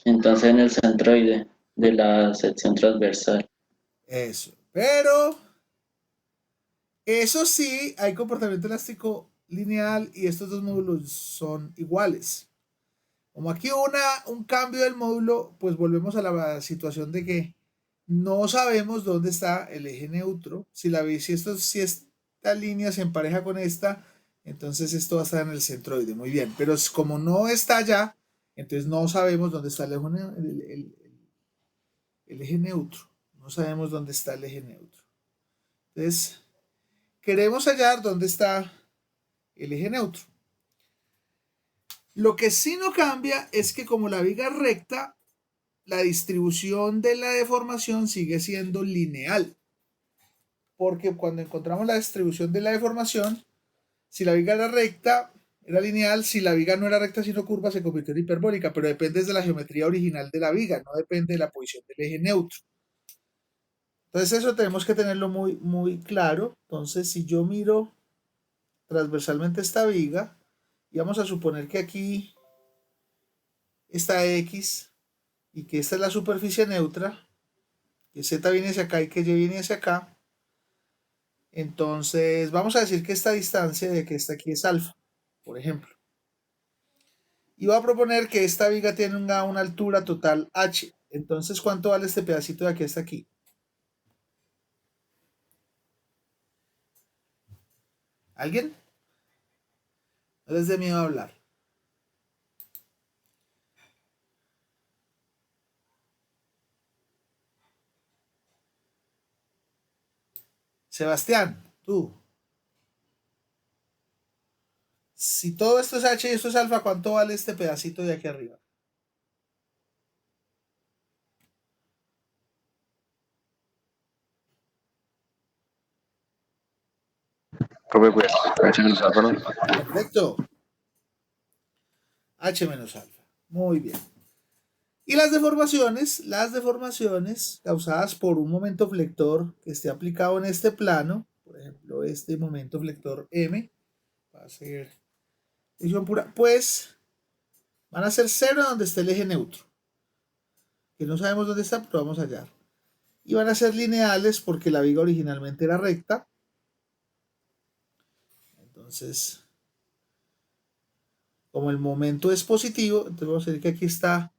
Entonces en el centroide de la sección transversal. Eso. Pero, eso sí, hay comportamiento elástico lineal y estos dos módulos son iguales. Como aquí hubo un cambio del módulo, pues volvemos a la situación de que no sabemos dónde está el eje neutro. Si esta línea se empareja con esta, entonces esto va a estar en el centroide. Muy bien, pero como no está allá, entonces no sabemos dónde está el eje neutro. No sabemos dónde está el eje neutro. Entonces, queremos hallar dónde está el eje neutro. Lo que sí no cambia es que como la viga es recta, la distribución de la deformación sigue siendo lineal. Porque cuando encontramos la distribución de la deformación, si la viga era recta, era lineal. Si la viga no era recta sino curva, se convirtió en hiperbólica. Pero depende de la geometría original de la viga, no depende de la posición del eje neutro. Entonces eso tenemos que tenerlo muy, muy claro. Entonces si yo miro transversalmente esta viga, y vamos a suponer que aquí está X y que esta es la superficie neutra, que Z viene hacia acá y que Y viene hacia acá, entonces vamos a decir que esta distancia de que está aquí es alfa, por ejemplo. Y voy a proponer que esta viga tiene una altura total h. Entonces, ¿cuánto vale este pedacito de aquí hasta aquí? ¿Alguien? No les dé miedo hablar. Sebastián, tú. Si todo esto es h y esto es alfa, ¿cuánto vale este pedacito de aquí arriba? Profe, pues, H menos alfa, ¿no? Perfecto. H menos alfa. Muy bien. Y las deformaciones causadas por un momento flector que esté aplicado en este plano, por ejemplo, este momento flector M, va a ser división pura, pues van a ser cero donde esté el eje neutro, que no sabemos dónde está, pero vamos a hallar. Y van a ser lineales porque la viga originalmente era recta. Entonces, como el momento es positivo, entonces vamos a decir que aquí está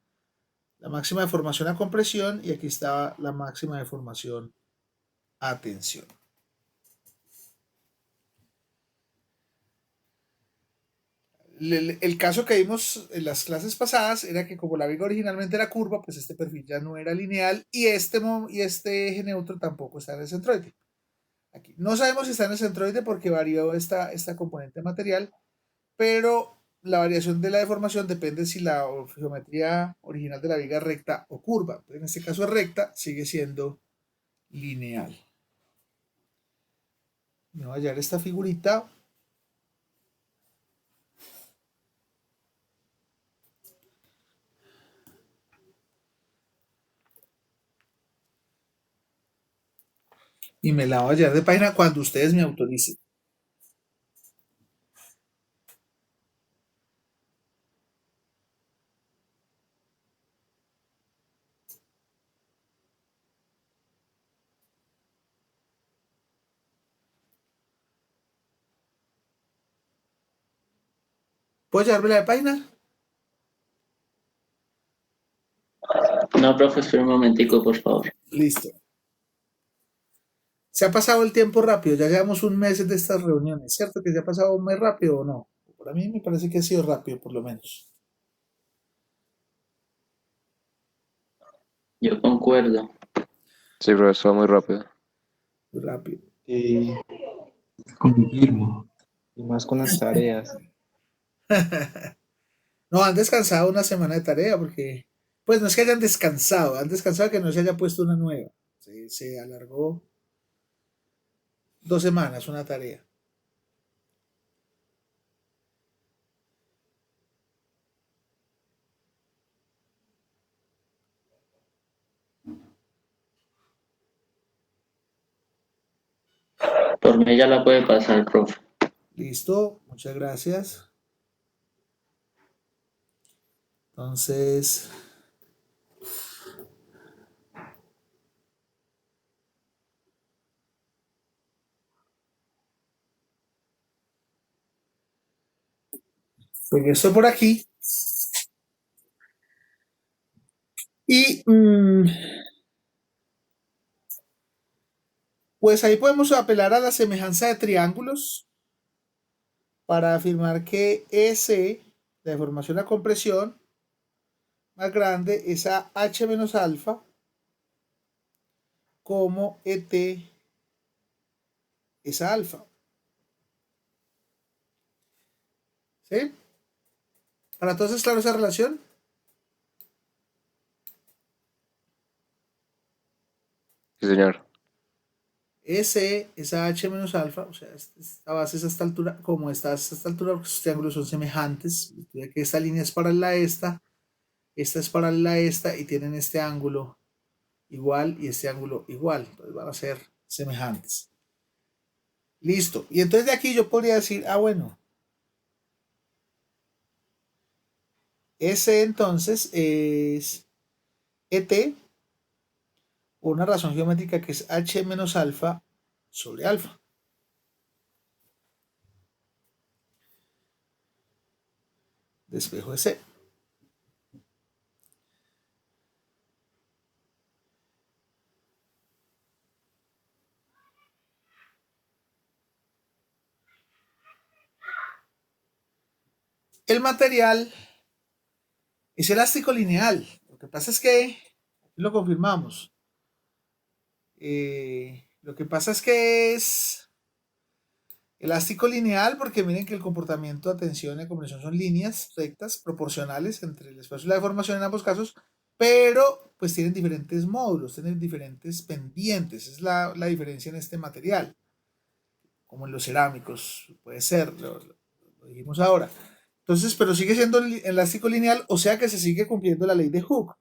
la máxima deformación a compresión y aquí está la máxima deformación a tensión. El caso que vimos en las clases pasadas era que como la viga originalmente era curva, pues este perfil ya no era lineal y este eje neutro tampoco está en el centroide. Aquí no sabemos si está en el centroide porque varió esta componente material, pero la variación de la deformación depende si la geometría original de la viga es recta o curva. En este caso es recta, sigue siendo lineal. Me voy a hallar esta figurita. Y me la voy a hallar de página cuando ustedes me autoricen. ¿Puedo llevármela de página? No, profe, espera un momentico, por favor. Listo. Se ha pasado el tiempo rápido, ya llevamos un mes de estas reuniones, ¿cierto que se ha pasado un mes rápido o no? Para mí me parece que ha sido rápido, por lo menos. Yo concuerdo. Sí, pero eso va muy rápido. Muy rápido. Confirmo. Y más con las tareas. No, han descansado una semana de tarea porque, pues no es que hayan descansado, han descansado que no se haya puesto una nueva. Se alargó 2 semanas una tarea. Por mí ya la puede pasar, profe. Listo, muchas gracias. Entonces, regreso por aquí. Y pues ahí podemos apelar a la semejanza de triángulos para afirmar que S, la deformación a compresión más grande, es a H menos alfa, como ET es a alfa. ¿Sí? ¿Para todos es claro esa relación? Sí, señor. S es a H menos alfa, o sea, esta base es a esta altura, como está a esta altura, porque estos triángulos son semejantes, que esta línea es paralela a esta es paralela a esta y tienen este ángulo igual y este ángulo igual, entonces van a ser semejantes. Listo, y entonces de aquí yo podría decir, bueno, S entonces es ET, una razón geométrica que es H menos alfa sobre alfa. Despejo de C. El material es elástico lineal. Lo que pasa es que, lo confirmamos, lo que pasa es que es elástico lineal porque miren que el comportamiento de tensión y de compresión son líneas rectas proporcionales entre el esfuerzo y la deformación en ambos casos, pero pues tienen diferentes módulos, tienen diferentes pendientes. Es la diferencia en este material, como en los cerámicos, puede ser, lo dijimos ahora. Entonces, pero sigue siendo elástico lineal, o sea que se sigue cumpliendo la ley de Hooke.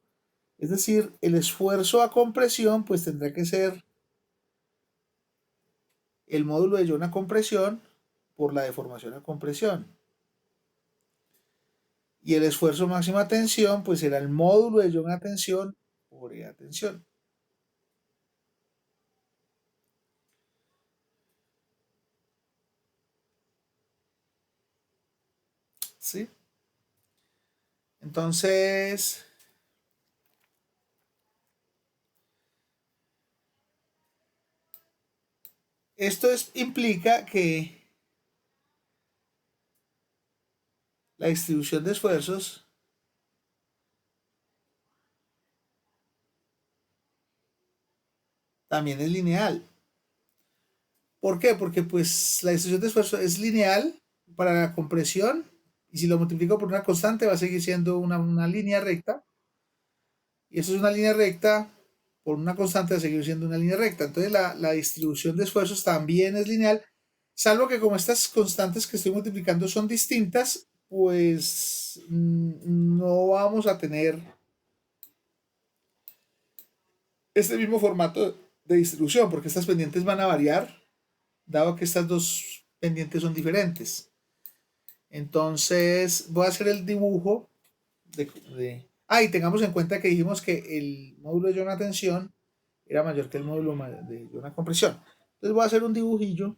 Es decir, el esfuerzo a compresión pues tendrá que ser el módulo de Young a compresión por la deformación a compresión. Y el esfuerzo máximo a tensión pues será el módulo de Young a tensión por E a tensión. ¿Sí? Entonces, esto implica que la distribución de esfuerzos también es lineal. ¿Por qué? Porque pues la distribución de esfuerzo es lineal para la compresión y si lo multiplico por una constante va a seguir siendo una línea recta y eso es una línea recta por una constante va a seguir siendo una línea recta. Entonces la distribución de esfuerzos también es lineal, salvo que como estas constantes que estoy multiplicando son distintas, pues no vamos a tener este mismo formato de distribución porque estas pendientes van a variar dado que estas dos pendientes son diferentes. Entonces voy a hacer el dibujo y tengamos en cuenta que dijimos que el módulo de Young a tensión era mayor que el módulo de Young a compresión. Entonces voy a hacer un dibujillo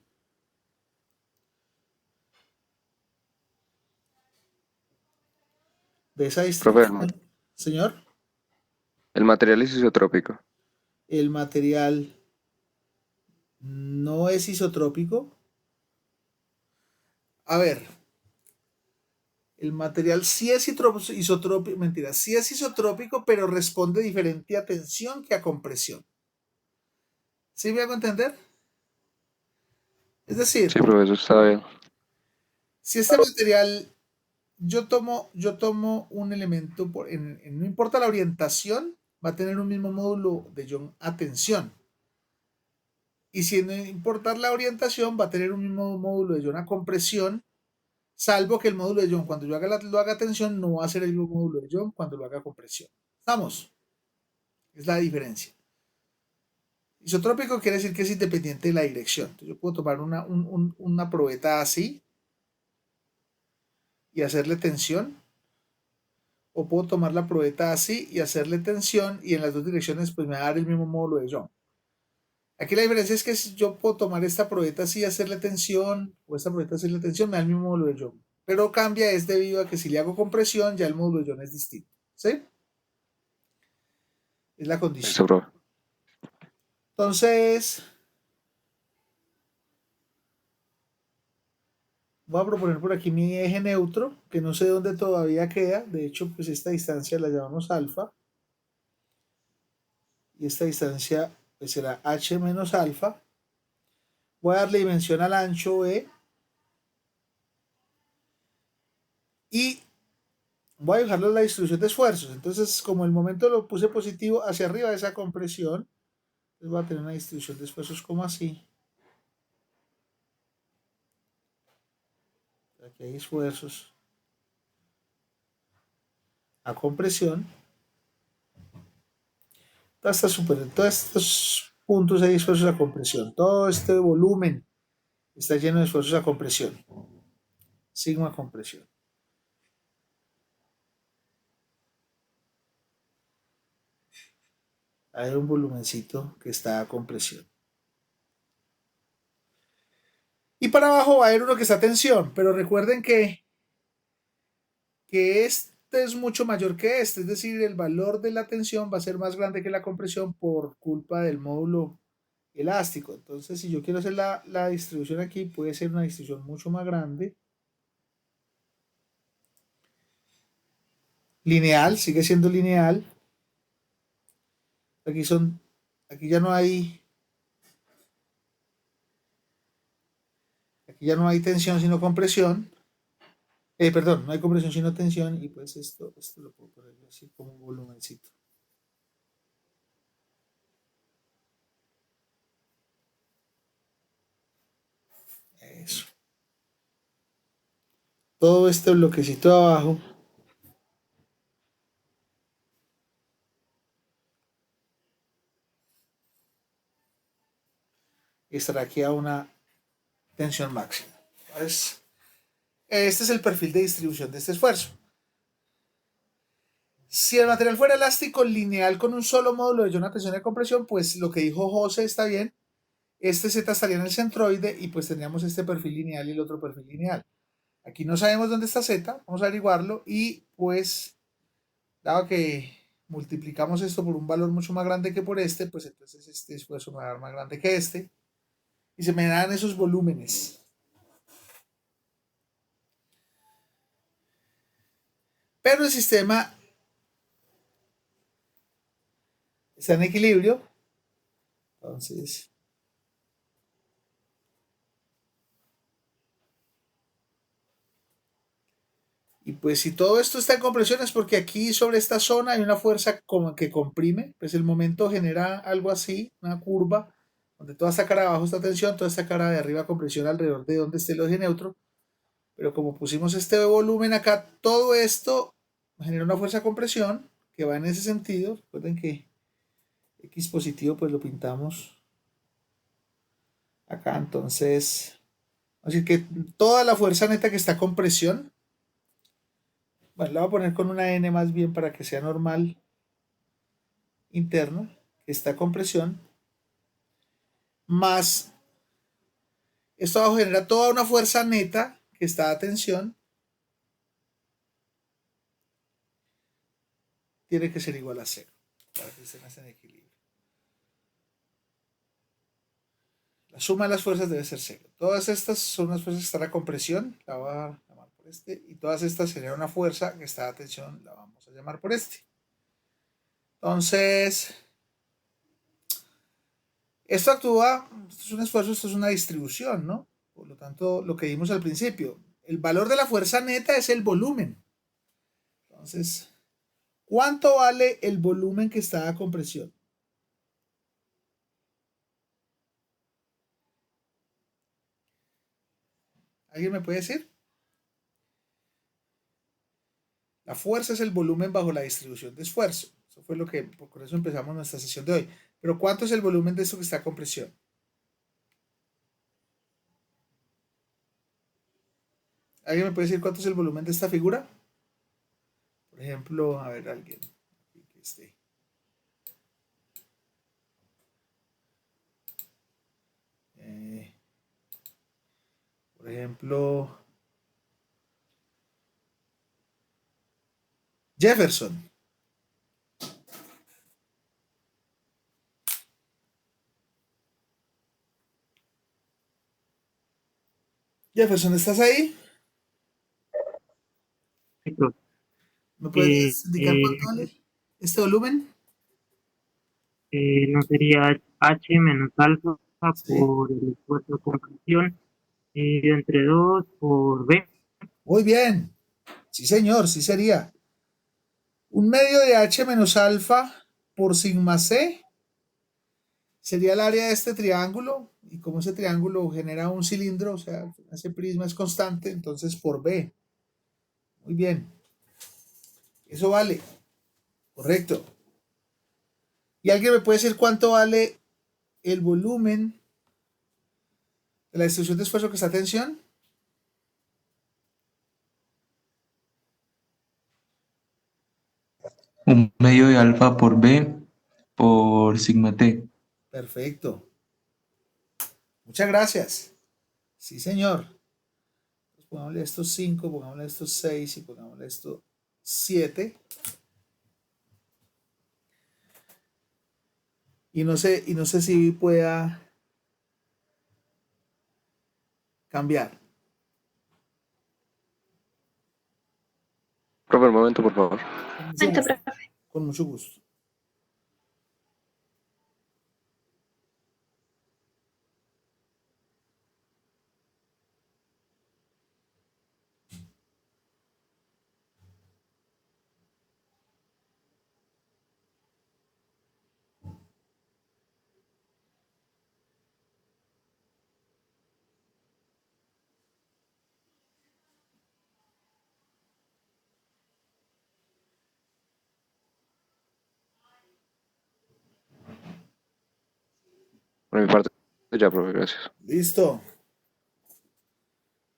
de esa distribución. Señor, el material es isotrópico. el material no es isotrópico. A ver, el material sí es isotrópico, mentira, sí es isotrópico, pero responde diferente a tensión que a compresión. ¿Sí me hago entender? Es decir, Sí, profesor, está bien. si este material, yo tomo un elemento, no importa la orientación, va a tener un mismo módulo de Young a tensión. Y si no importa la orientación, va a tener un mismo módulo de Young a compresión, salvo que el módulo de Young cuando yo lo haga tensión no va a ser el mismo módulo de Young cuando lo haga compresión. ¿Estamos? Es la diferencia. Isotrópico quiere decir que es independiente de la dirección. Entonces yo puedo tomar una probeta así y hacerle tensión. O puedo tomar la probeta así y hacerle tensión y en las dos direcciones pues me va a dar el mismo módulo de Young. Aquí la diferencia es que si yo puedo tomar esta probeta así y hacerle tensión o esta probeta hacerle tensión me da el mismo módulo de Young. Pero cambia es debido a que si le hago compresión ya el módulo de Young es distinto. ¿Sí? Es la condición. Eso, profe. Entonces, voy a proponer por aquí mi eje neutro, que no sé dónde todavía queda. De hecho, pues esta distancia la llamamos alfa. Y esta distancia pues será h menos alfa. Voy a darle dimensión al ancho E. Y voy a dibujarlo en la distribución de esfuerzos. Entonces, como el momento lo puse positivo hacia arriba de esa compresión, entonces voy a tener una distribución de esfuerzos como así. Aquí hay esfuerzos a compresión. Todos estos puntos hay esfuerzos a compresión. Todo este volumen está lleno de esfuerzos a compresión. Sigma compresión. Hay un volumencito que está a compresión. Y para abajo va a haber uno que está a tensión, pero recuerden que este es mucho mayor que este, es decir, el valor de la tensión va a ser más grande que la compresión por culpa del módulo elástico. Entonces, si yo quiero hacer la distribución aquí, puede ser una distribución mucho más grande. lineal, sigue siendo lineal. Aquí ya no hay, aquí ya no hay tensión sino compresión. Perdón, no hay compresión sino tensión y pues esto lo puedo poner así como un volumencito. Eso. Todo este bloquecito de abajo estará aquí a una tensión máxima. Entonces, este es el perfil de distribución de este esfuerzo. Si el material fuera elástico lineal con un solo módulo de una tensión de compresión, pues lo que dijo José está bien. Este Z estaría en el centroide y pues tendríamos este perfil lineal y el otro perfil lineal. Aquí no sabemos dónde está Z, vamos a averiguarlo y pues dado que multiplicamos esto por un valor mucho más grande que por este, pues entonces este esfuerzo me va a dar más grande que este y se me dan esos volúmenes. Pero el sistema está en equilibrio, entonces y pues si todo esto está en compresión es porque aquí sobre esta zona hay una fuerza como que comprime, pues el momento genera algo así, una curva, donde toda esta cara de abajo está tensión, toda esta cara de arriba compresión alrededor de donde esté el eje neutro, pero como pusimos este volumen acá, todo esto genera una fuerza de compresión que va en ese sentido. Recuerden que X positivo pues lo pintamos acá, entonces, así que toda la fuerza neta que está con presión, bueno, la voy a poner con una N más bien para que sea normal interna, que está con presión, más esto abajo genera toda una fuerza neta que está a tensión, tiene que ser igual a cero para que estén en equilibrio. La suma de las fuerzas debe ser cero. Todas estas son las fuerzas que están a compresión, la voy a llamar por este, y todas estas generan una fuerza que está a tensión, la vamos a llamar por este. Entonces, esto actúa, esto es un esfuerzo, esto es una distribución, ¿no? Por lo tanto, lo que vimos al principio, el valor de la fuerza neta es el volumen. Entonces, ¿cuánto vale el volumen que está a compresión? ¿Alguien me puede decir? La fuerza es el volumen bajo la distribución de esfuerzo. Eso fue lo que, por eso empezamos nuestra sesión de hoy. Pero ¿cuánto es el volumen de esto que está a compresión? ¿Alguien me puede decir cuánto es el volumen de esta figura? Por ejemplo, a ver, alguien que esté. Por ejemplo, Jefferson. Jefferson, ¿estás ahí? Sí, profe. ¿Me Eh, puedes indicar eh, cuánto vale este volumen? no sería H menos alfa Sí. por el esfuerzo de compresión entre 2 por B. Muy bien. Sí, señor, sí sería. Un medio de H menos alfa por sigma C sería el área de este triángulo. Y como ese triángulo genera un cilindro, o sea, ese prisma es constante, entonces por B. Muy bien. Eso vale. Correcto. ¿Y alguien me puede decir cuánto vale el volumen de la distribución de esfuerzo que está a tensión? Un medio de alfa por B por sigma T. Perfecto. Muchas gracias. Sí, señor. Pues pongámosle estos 5, pongámosle estos 6 y pongámosle estos 7. Y no sé si pueda cambiar. Profe, un momento, por favor. Con mucho Momento, gusto. profe. Con mucho gusto. Por mi parte, ya, profe, gracias. Listo.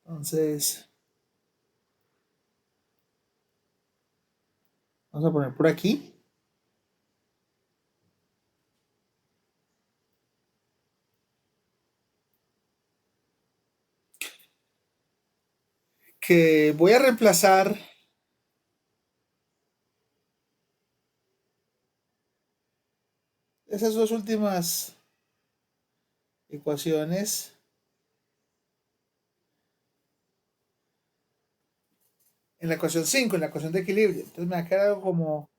Entonces, vamos a poner por aquí que voy a reemplazar esas dos últimas ecuaciones en la ecuación 5, en la ecuación de equilibrio. Entonces me va a quedar algo como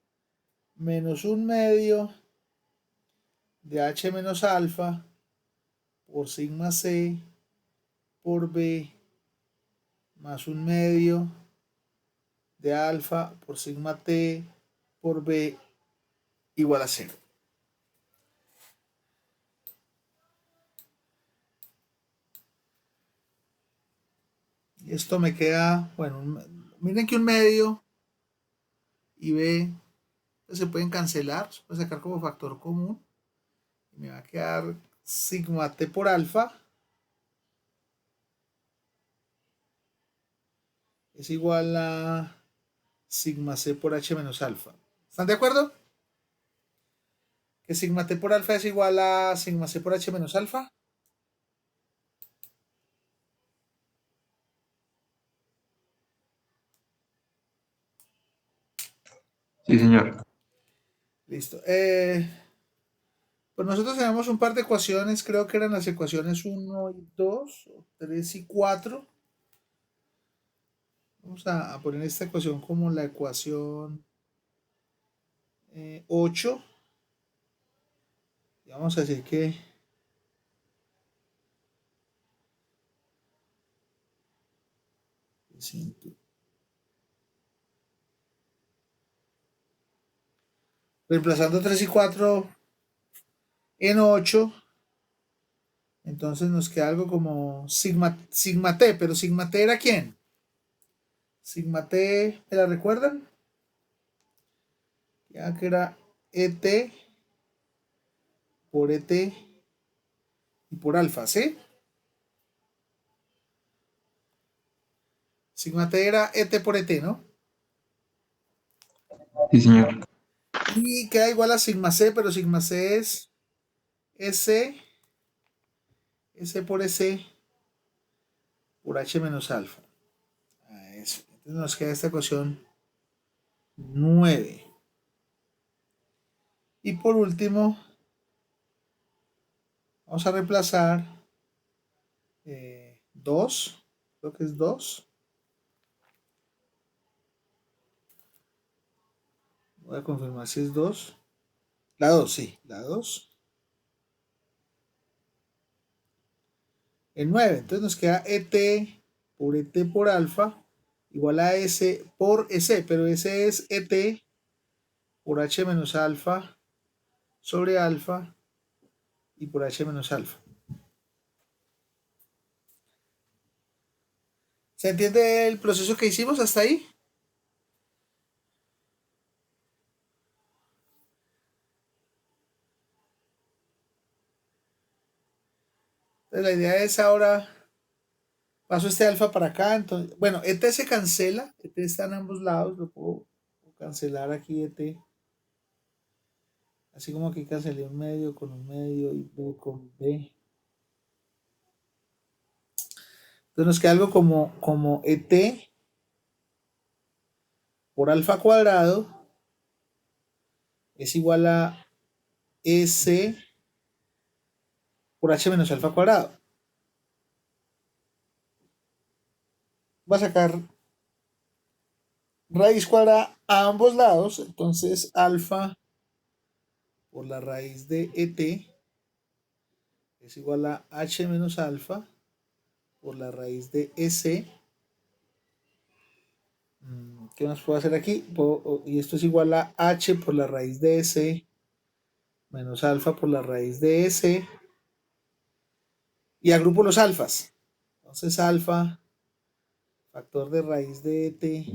menos un medio de h menos alfa por sigma c por b más un medio de alfa por sigma t por b igual a 0. Y esto me queda, bueno, miren que un medio y b pues, se pueden cancelar, se puede sacar como factor común. Y me va a quedar sigma t por alfa es igual a sigma c por h menos alfa. ¿Están de acuerdo? Que sigma t por alfa es igual a sigma c por h menos alfa. Sí, señor. Listo. Pues nosotros tenemos un par de ecuaciones, creo que eran las ecuaciones 1 y 2, 3 y 4. Vamos a poner esta ecuación como la ecuación 8. Y vamos a decir que reemplazando 3 y 4 en 8, entonces nos queda algo como sigma t, pero sigma t era quién? Sigma t, ¿me la recuerdan? Ya que era et por et y por alfa, ¿sí? Sigma t era et por et, ¿no? Sí, señor. Y queda igual a sigma c, pero sigma c es s por s por h menos alfa. Eso. Entonces nos queda esta ecuación 9. Y por último, vamos a reemplazar 2, creo que es 2. Voy a confirmar si es 2. La 2, sí, la 2. El 9. Entonces nos queda et por alfa igual a s por s, pero s es et por h menos alfa sobre alfa y por h menos alfa. ¿Se entiende el proceso que hicimos hasta ahí? Entonces la idea es ahora paso este alfa para acá. Entonces, bueno, et se cancela, et está en ambos lados, lo puedo cancelar aquí et. Así como aquí cancelé un medio con un medio y b con b. Entonces nos queda algo como et por alfa cuadrado es igual a s por h menos alfa cuadrado. Voy a sacar raíz cuadrada a ambos lados, entonces alfa por la raíz de ET es igual a H menos alfa por la raíz de EC. ¿Qué más puedo hacer aquí? Y esto es igual a H por la raíz de EC menos alfa por la raíz de EC. Y agrupo los alfas. Entonces alfa, factor de raíz de ET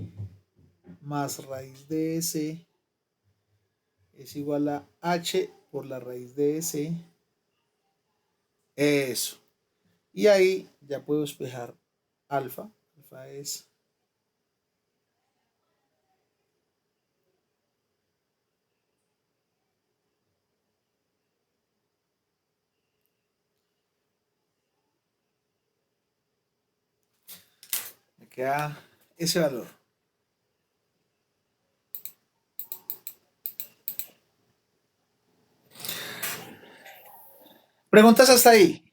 más raíz de EC es igual a H por la raíz de EC. Eso. Y ahí ya puedo despejar alfa. Alfa es me queda ese valor. ¿Preguntas hasta ahí?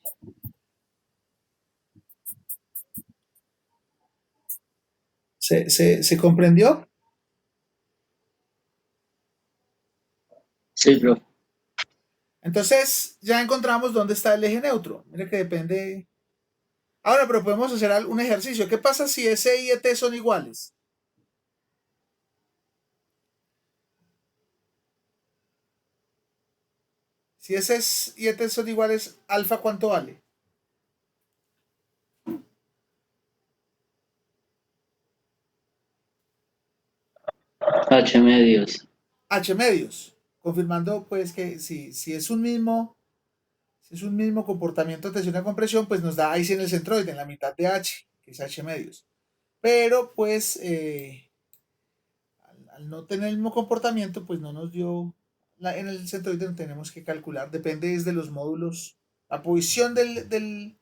¿Se comprendió? Sí, profe. Entonces ya encontramos dónde está el eje neutro. Mire que depende. Ahora, pero podemos hacer un ejercicio. ¿Qué pasa si S y ET son iguales? Si S y ET son iguales, alfa, ¿cuánto vale? H medios. H medios. Confirmando pues que si es un mismo comportamiento de tensión y compresión, pues nos da ahí sí en el centroide, en la mitad de H, que es H medios. Pero pues al no tener el mismo comportamiento, pues no nos dio, en el centroide no tenemos que calcular, depende desde los módulos, la posición del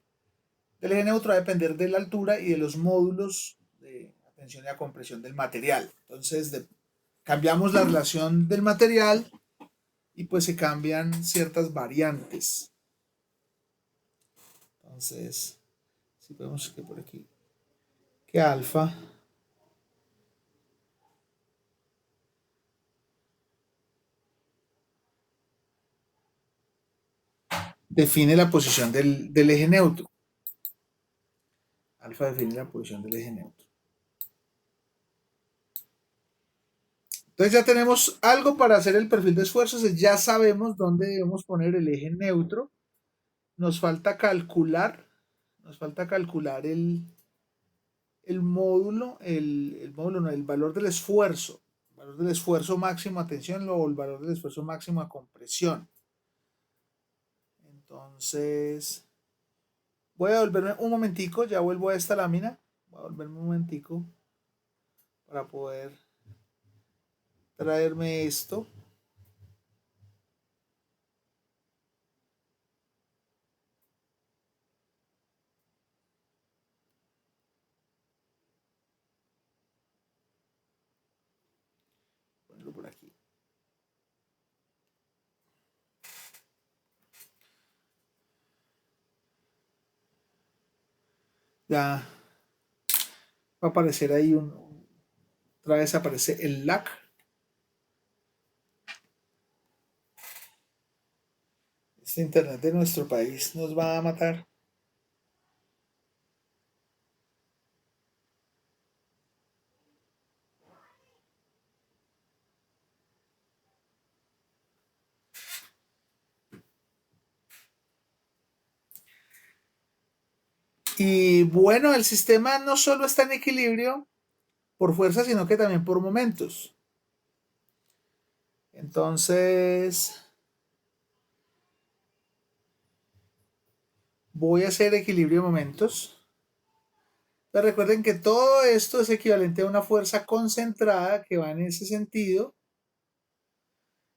eje neutro va a depender de la altura y de los módulos de la tensión y la compresión del material. Entonces cambiamos la relación del material y pues se cambian ciertas variantes. Entonces, si vemos que por aquí, que alfa define la posición del eje neutro. Alfa define la posición del eje neutro. Entonces ya tenemos algo para hacer el perfil de esfuerzos, ya sabemos dónde debemos poner el eje neutro. Nos falta calcular el módulo, no, el valor del esfuerzo, el valor del esfuerzo máximo a tensión o el valor del esfuerzo máximo a compresión. Entonces, voy a volverme un momentico, ya vuelvo a esta lámina, voy a volverme un momentico para poder traerme esto. Ponerlo por aquí. Ya va a aparecer ahí otra vez aparece el LAC. Este internet de nuestro país nos va a matar. Y bueno, el sistema no solo está en equilibrio por fuerza, sino que también por momentos. Entonces, voy a hacer equilibrio de momentos. Pero recuerden que todo esto es equivalente a una fuerza concentrada que va en ese sentido.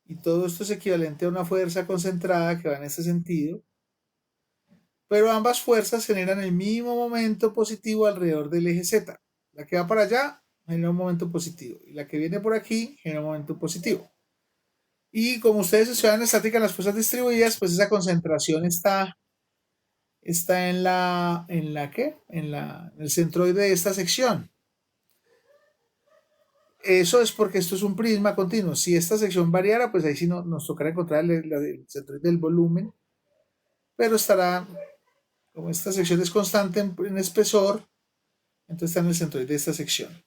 Y todo esto es equivalente a una fuerza concentrada que va en ese sentido. Pero ambas fuerzas generan el mismo momento positivo alrededor del eje Z. La que va para allá genera un momento positivo y la que viene por aquí genera un momento positivo. Y como ustedes estudian estática en las fuerzas distribuidas, pues esa concentración está en el centroide de esta sección. Eso es porque esto es un prisma continuo. Si esta sección variara, pues ahí sí nos tocará encontrar el centroide del volumen, pero estará, como esta sección es constante en espesor, entonces está en el centroide de esta sección.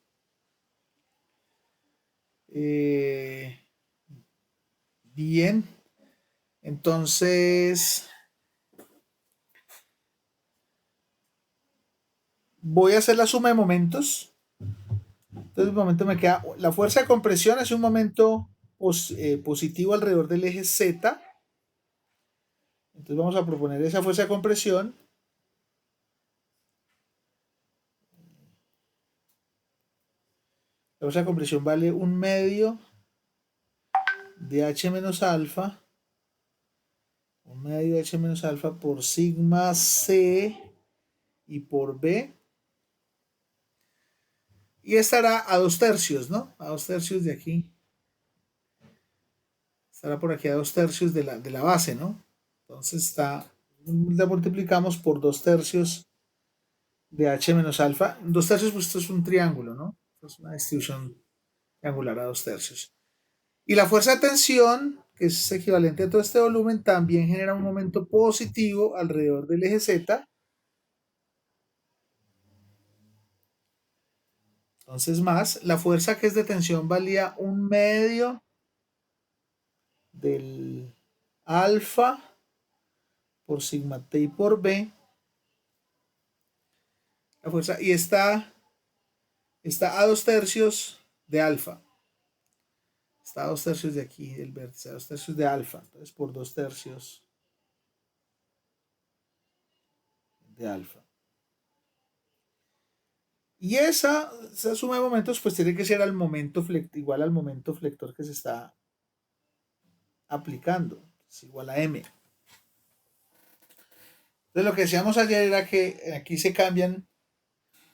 Bien, entonces voy a hacer la suma de momentos. Entonces, el momento me queda, la fuerza de compresión es un momento positivo alrededor del eje Z. Entonces vamos a proponer esa fuerza de compresión. La fuerza de compresión vale 1/2 de H menos alfa. 1/2 de H menos alfa por sigma C y por B. Y estará a 2/3, ¿no? A 2/3 de aquí. Estará por aquí a 2/3 de la base, ¿no? Entonces la multiplicamos por 2/3 de H menos alfa. 2/3, pues esto es un triángulo, ¿no? Esto es una distribución triangular a 2/3. Y la fuerza de tensión, que es equivalente a todo este volumen, también genera un momento positivo alrededor del eje Z. Entonces más, la fuerza que es de tensión valía 1/2 del alfa por sigma T y por B. La fuerza, y está a 2/3 de alfa. Está a 2/3 de aquí, del vértice, a 2/3 de alfa. Entonces por 2/3 de alfa. Y esa suma de momentos pues tiene que ser igual al momento flector que se está aplicando. Es igual a M. Entonces lo que decíamos ayer era que aquí se cambian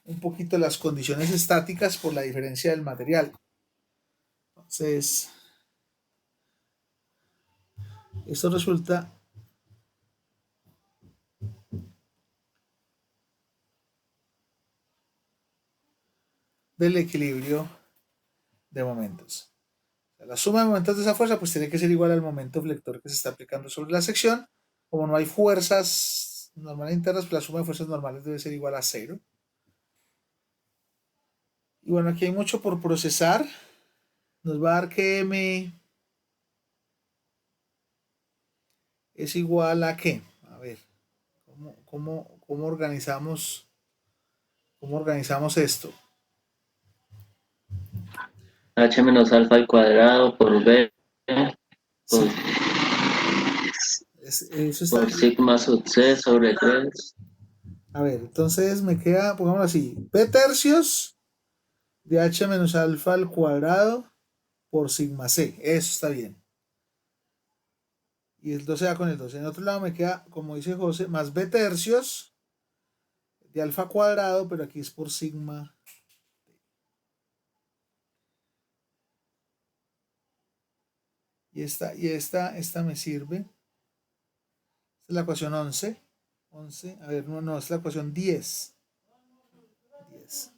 un poquito las condiciones estáticas por la diferencia del material. Entonces, esto resulta del equilibrio de momentos. La suma de momentos de esa fuerza pues tiene que ser igual al momento flector que se está aplicando sobre la sección. Como no hay fuerzas normales internas, pues la suma de fuerzas normales debe ser igual a 0. Y bueno, aquí hay mucho por procesar. Nos va a dar que M es igual a ¿qué? A ver, ¿cómo organizamos esto? H menos alfa al cuadrado por B Sí, por, eso está por bien. sigma sub C sobre 3. A ver, entonces me queda, pongámoslo así, P tercios de H menos alfa al cuadrado por sigma C. Eso está bien. Y el 12 va con el 12. En otro lado me queda, como dice José, más B tercios de alfa cuadrado, pero aquí es por sigma. Y esta me sirve. Esta es la ecuación 11. A ver, no, es la ecuación 10. 10.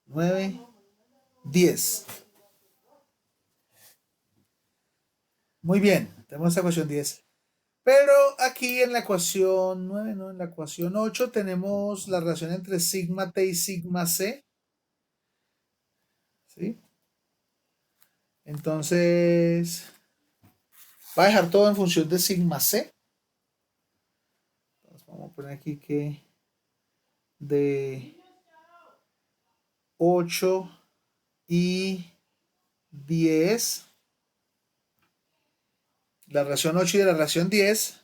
9, 10. Muy bien, tenemos esta ecuación 10. Pero aquí en la ecuación 9, no, en la ecuación 8 tenemos la relación entre sigma T y sigma C. ¿Sí? Entonces, va a dejar todo en función de sigma C. Entonces, vamos a poner aquí que de 8 y 10, la relación 8 y la relación 10,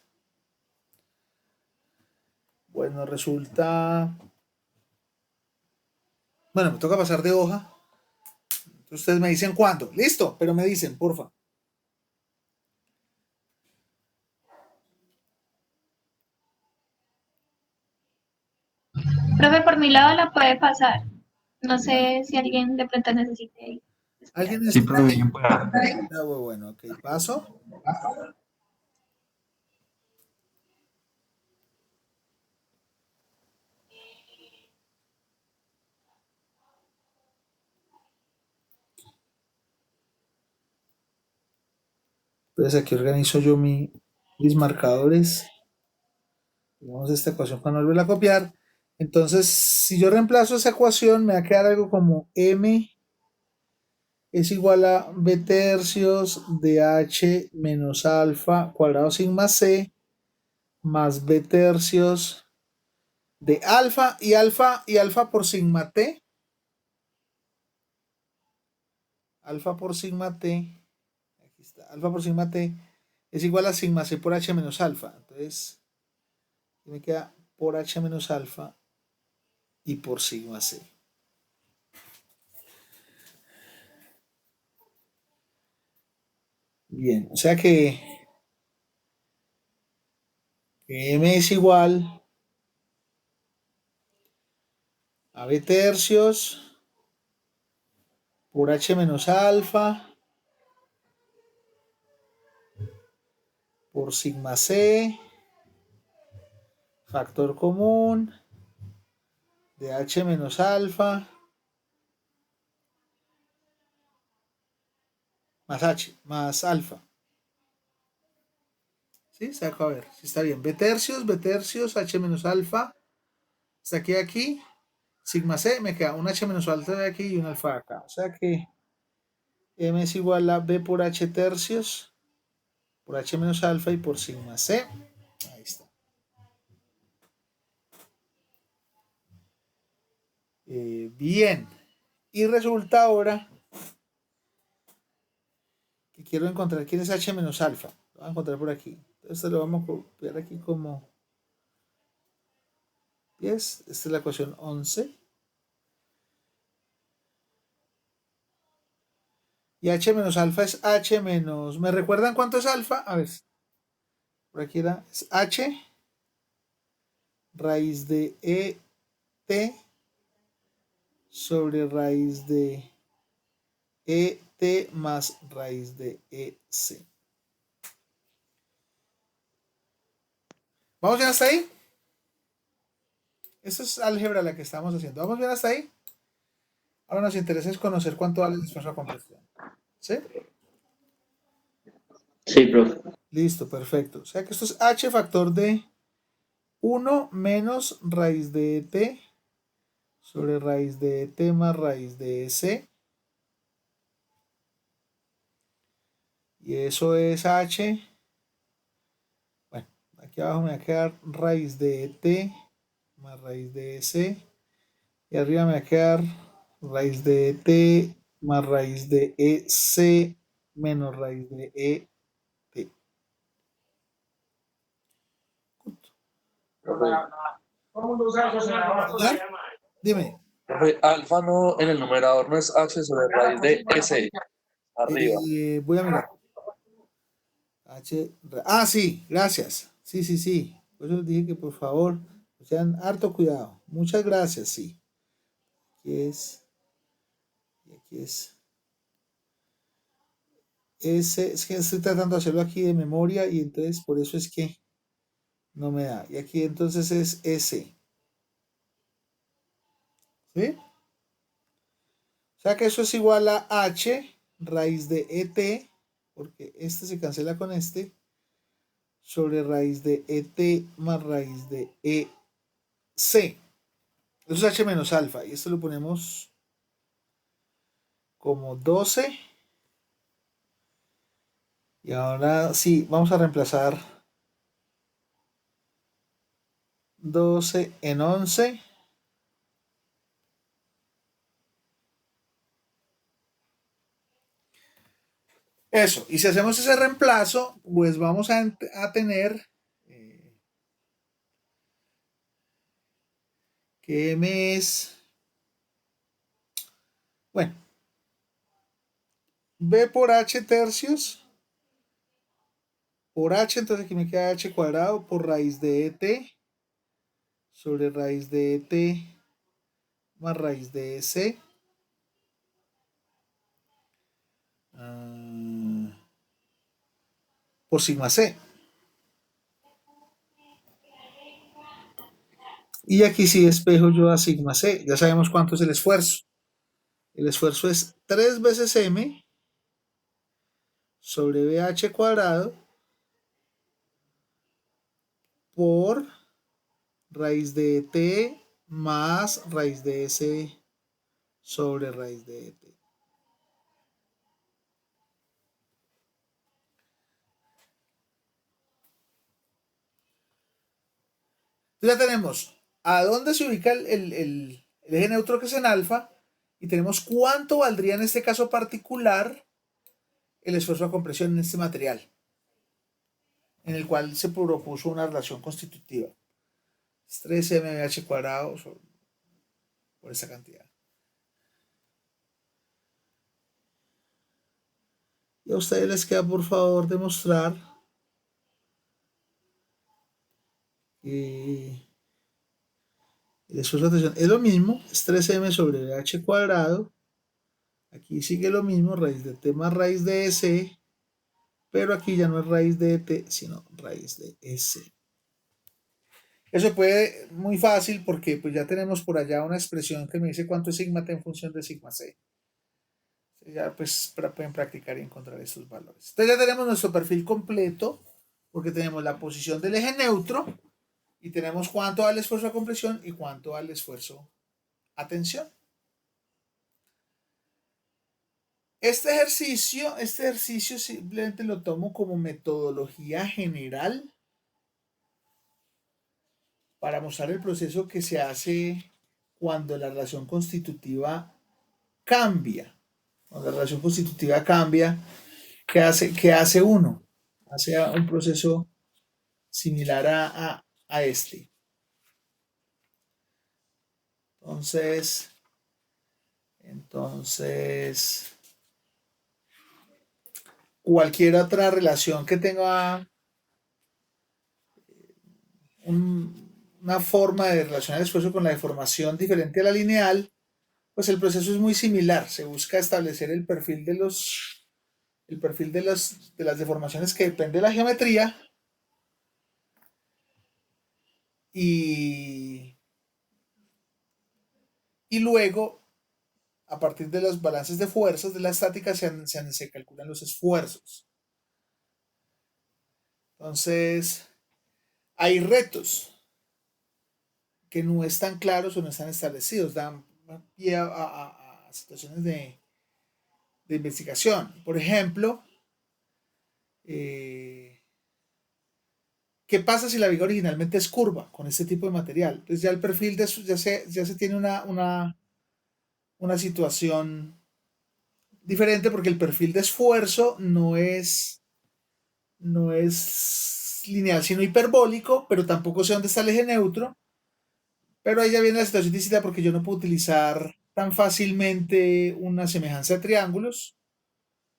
bueno, resulta, bueno, me toca pasar de hoja. Entonces ustedes me dicen cuándo. Listo, pero me dicen, porfa. Profe, por mi lado la puede pasar. No sé si alguien de pronto necesite ¿Alguien esperar. Sí, necesita? profe, bien pueda. Ah, bueno, ok, paso. Entonces aquí organizo yo mis marcadores. Digamos esta ecuación para no volverla a copiar. Entonces, si yo reemplazo esa ecuación, me va a quedar algo como m es igual a b tercios de h menos alfa cuadrado sigma c más b tercios de alfa y alfa por sigma t. Alfa por sigma t. Aquí está. Alfa por sigma t es igual a sigma c por h menos alfa. Entonces, me queda por h menos alfa y por sigma c. Bien, o sea que m es igual a b tercios por h menos alfa por sigma c, factor común de h menos alfa más h más alfa. ¿Sí? Saco a ver si está bien. B tercios, h menos alfa. Saqué aquí. Sigma c, me queda un h menos alfa de aquí y un alfa de acá. O sea que m es igual a b por h tercios por h menos alfa y por sigma c. Ahí está. Bien. Y resulta ahora que quiero encontrar quién es h menos alfa. Lo voy a encontrar por aquí. Entonces lo vamos a copiar aquí como 10. Esta es la ecuación 11. Y h menos alfa es h menos... ¿Me recuerdan cuánto es alfa? A ver. Por aquí era... Es h raíz de e t sobre raíz de e t más raíz de e c. ¿Vamos bien hasta ahí? Esa es álgebra la que estamos haciendo. ¿Vamos bien hasta ahí? Ahora nos interesa es conocer cuánto vale el esfuerzo de compresión. ¿Sí? Sí, profe. Listo, perfecto. O sea que esto es h factor de 1 menos raíz de t sobre raíz de t más raíz de c. Y eso es h. Bueno, aquí abajo me va a quedar raíz de t más raíz de c. Y arriba me va a quedar raíz de t más raíz de ec menos raíz de et. ¿Ya? Dime. Alfa no, en el numerador no es h sobre raíz de s, arriba. Voy a mirar. Sí, gracias. Sí. Por eso les dije que por favor sean harto cuidado. Muchas gracias, sí. Aquí es. Y aquí es. Es que estoy tratando de hacerlo aquí de memoria y entonces por eso es que no me da. Y aquí entonces es S. ¿Sí? O sea que eso es igual a H raíz de ET, porque este se cancela con este, sobre raíz de ET más raíz de EC. Eso es H menos alfa. Y esto lo ponemos como 12. Y ahora sí, vamos a reemplazar 12 en 11. Eso, y si hacemos ese reemplazo, pues vamos a tener que M es, bueno, B por H tercios, por H, entonces aquí me queda H cuadrado por raíz de ET, sobre raíz de ET más raíz de EC. Por sigma C. Y aquí sí despejo yo a sigma C. Ya sabemos cuánto es el esfuerzo. El esfuerzo es 3 veces M sobre BH cuadrado por raíz de T más raíz de S sobre raíz de T. Entonces ya tenemos a dónde se ubica el eje neutro que es en alfa y tenemos cuánto valdría en este caso particular el esfuerzo de compresión en este material, en el cual se propuso una relación constitutiva. Es 3mBh cuadrado por esa cantidad. Y a ustedes les queda por favor demostrar que el esfuerzo de tensión es lo mismo, es 3m sobre BH cuadrado. Aquí sigue lo mismo, raíz de T más raíz de S, pero aquí ya no es raíz de T, sino raíz de S. Eso puede muy fácil porque pues ya tenemos por allá una expresión que me dice cuánto es sigma T en función de sigma C. Ya pues pueden practicar y encontrar estos valores. Entonces ya tenemos nuestro perfil completo porque tenemos la posición del eje neutro y tenemos cuánto da el esfuerzo a compresión y cuánto da el esfuerzo a tensión. Este ejercicio simplemente lo tomo como metodología general para mostrar el proceso que se hace cuando la relación constitutiva cambia. Cuando la relación constitutiva cambia, ¿qué hace uno? Hace un proceso similar a este. Entonces, cualquier otra relación que tenga una forma de relacionar el esfuerzo con la deformación diferente a la lineal, pues el proceso es muy similar. Se busca establecer el perfil de las deformaciones que depende de la geometría y luego, a partir de los balances de fuerzas de la estática, se calculan los esfuerzos. Entonces, hay retos que no están claros o no están establecidos, dan pie a situaciones de investigación. Por ejemplo, ¿qué pasa si la viga originalmente es curva con este tipo de material? Entonces ya el perfil ya se tiene una situación diferente porque el perfil de esfuerzo no es lineal sino hiperbólico, pero tampoco sé dónde está el eje neutro. Pero ahí ya viene la situación distinta porque yo no puedo utilizar tan fácilmente una semejanza de triángulos.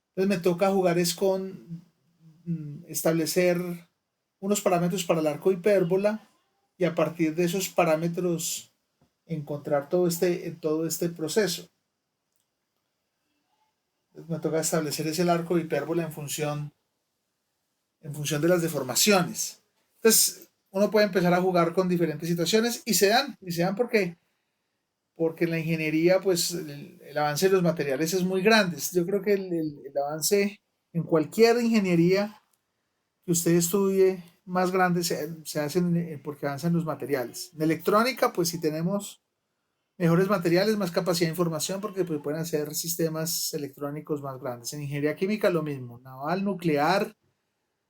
Entonces me toca jugar es con establecer unos parámetros para el arco de hipérbola y a partir de esos parámetros encontrar todo este proceso. Entonces me toca establecer ese arco de hipérbola en función de las deformaciones. Entonces uno puede empezar a jugar con diferentes situaciones y se dan porque en la ingeniería pues el avance de los materiales es muy grande. Yo creo que el avance en cualquier ingeniería que usted estudie más grande se hace porque avanzan los materiales. En electrónica pues si tenemos mejores materiales, más capacidad de información porque pues, pueden hacer sistemas electrónicos más grandes. En ingeniería química lo mismo, naval, nuclear,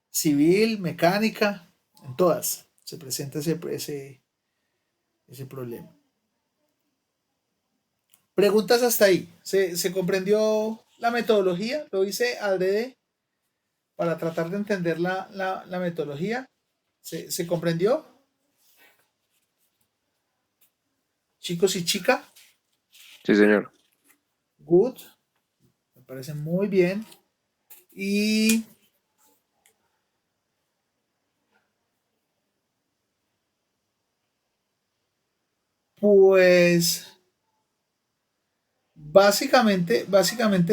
civil, mecánica, en todas se presenta ese problema. Preguntas hasta ahí. ¿Se comprendió la metodología? Lo hice adrede para tratar de entender la metodología. ¿Se comprendió? Chicos y chicas. Sí, señor. Good. Me parece muy bien. Y pues básicamente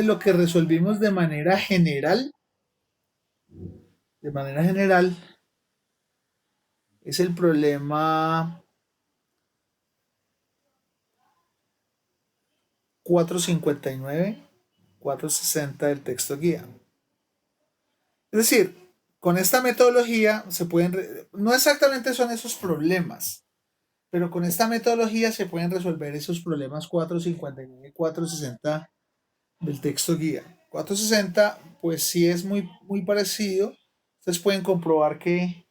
lo que resolvimos de manera general es el problema 459, 460 del texto guía. Es decir, con esta metodología se pueden, no exactamente son esos problemas, pero con esta metodología se pueden resolver esos problemas 459 y 460 del texto guía. 460, pues sí es muy parecido. Ustedes pueden comprobar que,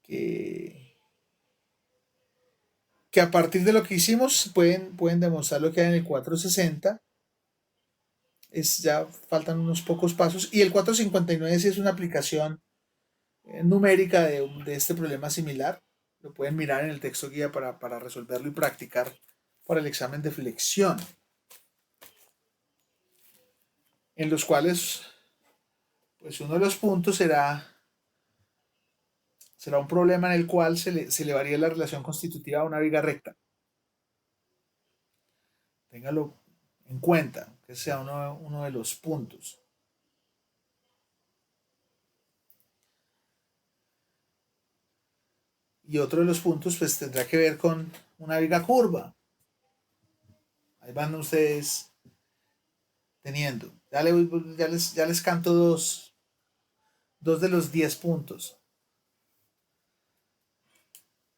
que a partir de lo que hicimos pueden demostrar lo que hay en el 460. Ya faltan unos pocos pasos. Y el 459 sí es una aplicación numérica de este problema similar. Lo pueden mirar en el texto guía para resolverlo y practicar para el examen de flexión. En los cuales, pues uno de los puntos será un problema en el cual se le varía la relación constitutiva a una viga recta. Téngalo en cuenta, que sea uno de los puntos. Y otro de los puntos pues tendrá que ver con una viga curva. Ahí van ustedes teniendo. Ya les canto dos de los 10 puntos.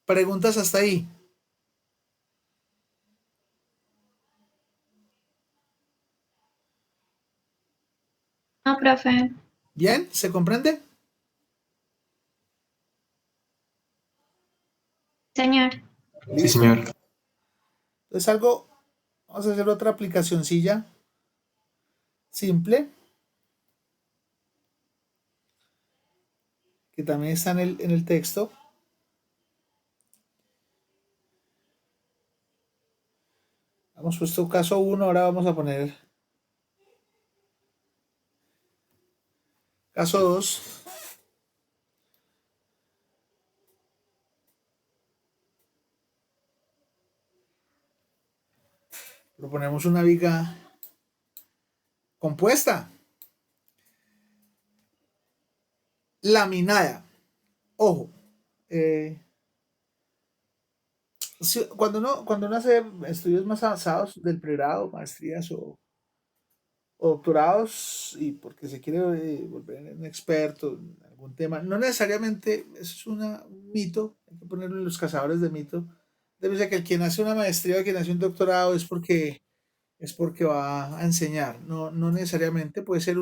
¿Preguntas hasta ahí? No, profe. ¿Bien? ¿Se comprende? Señor. Sí, señor. Entonces vamos a hacer otra aplicacioncilla simple, que también está en el texto. Hemos puesto caso 1, ahora vamos a poner caso 2. Proponemos una viga compuesta, laminada. Ojo, cuando uno hace estudios más avanzados del pregrado, maestrías o doctorados, y porque se quiere volver un experto en algún tema, no necesariamente es un mito, hay que ponerlo en los cazadores de mito, debe ser que el quien hace una maestría o quien hace un doctorado es porque va a enseñar, no necesariamente, puede ser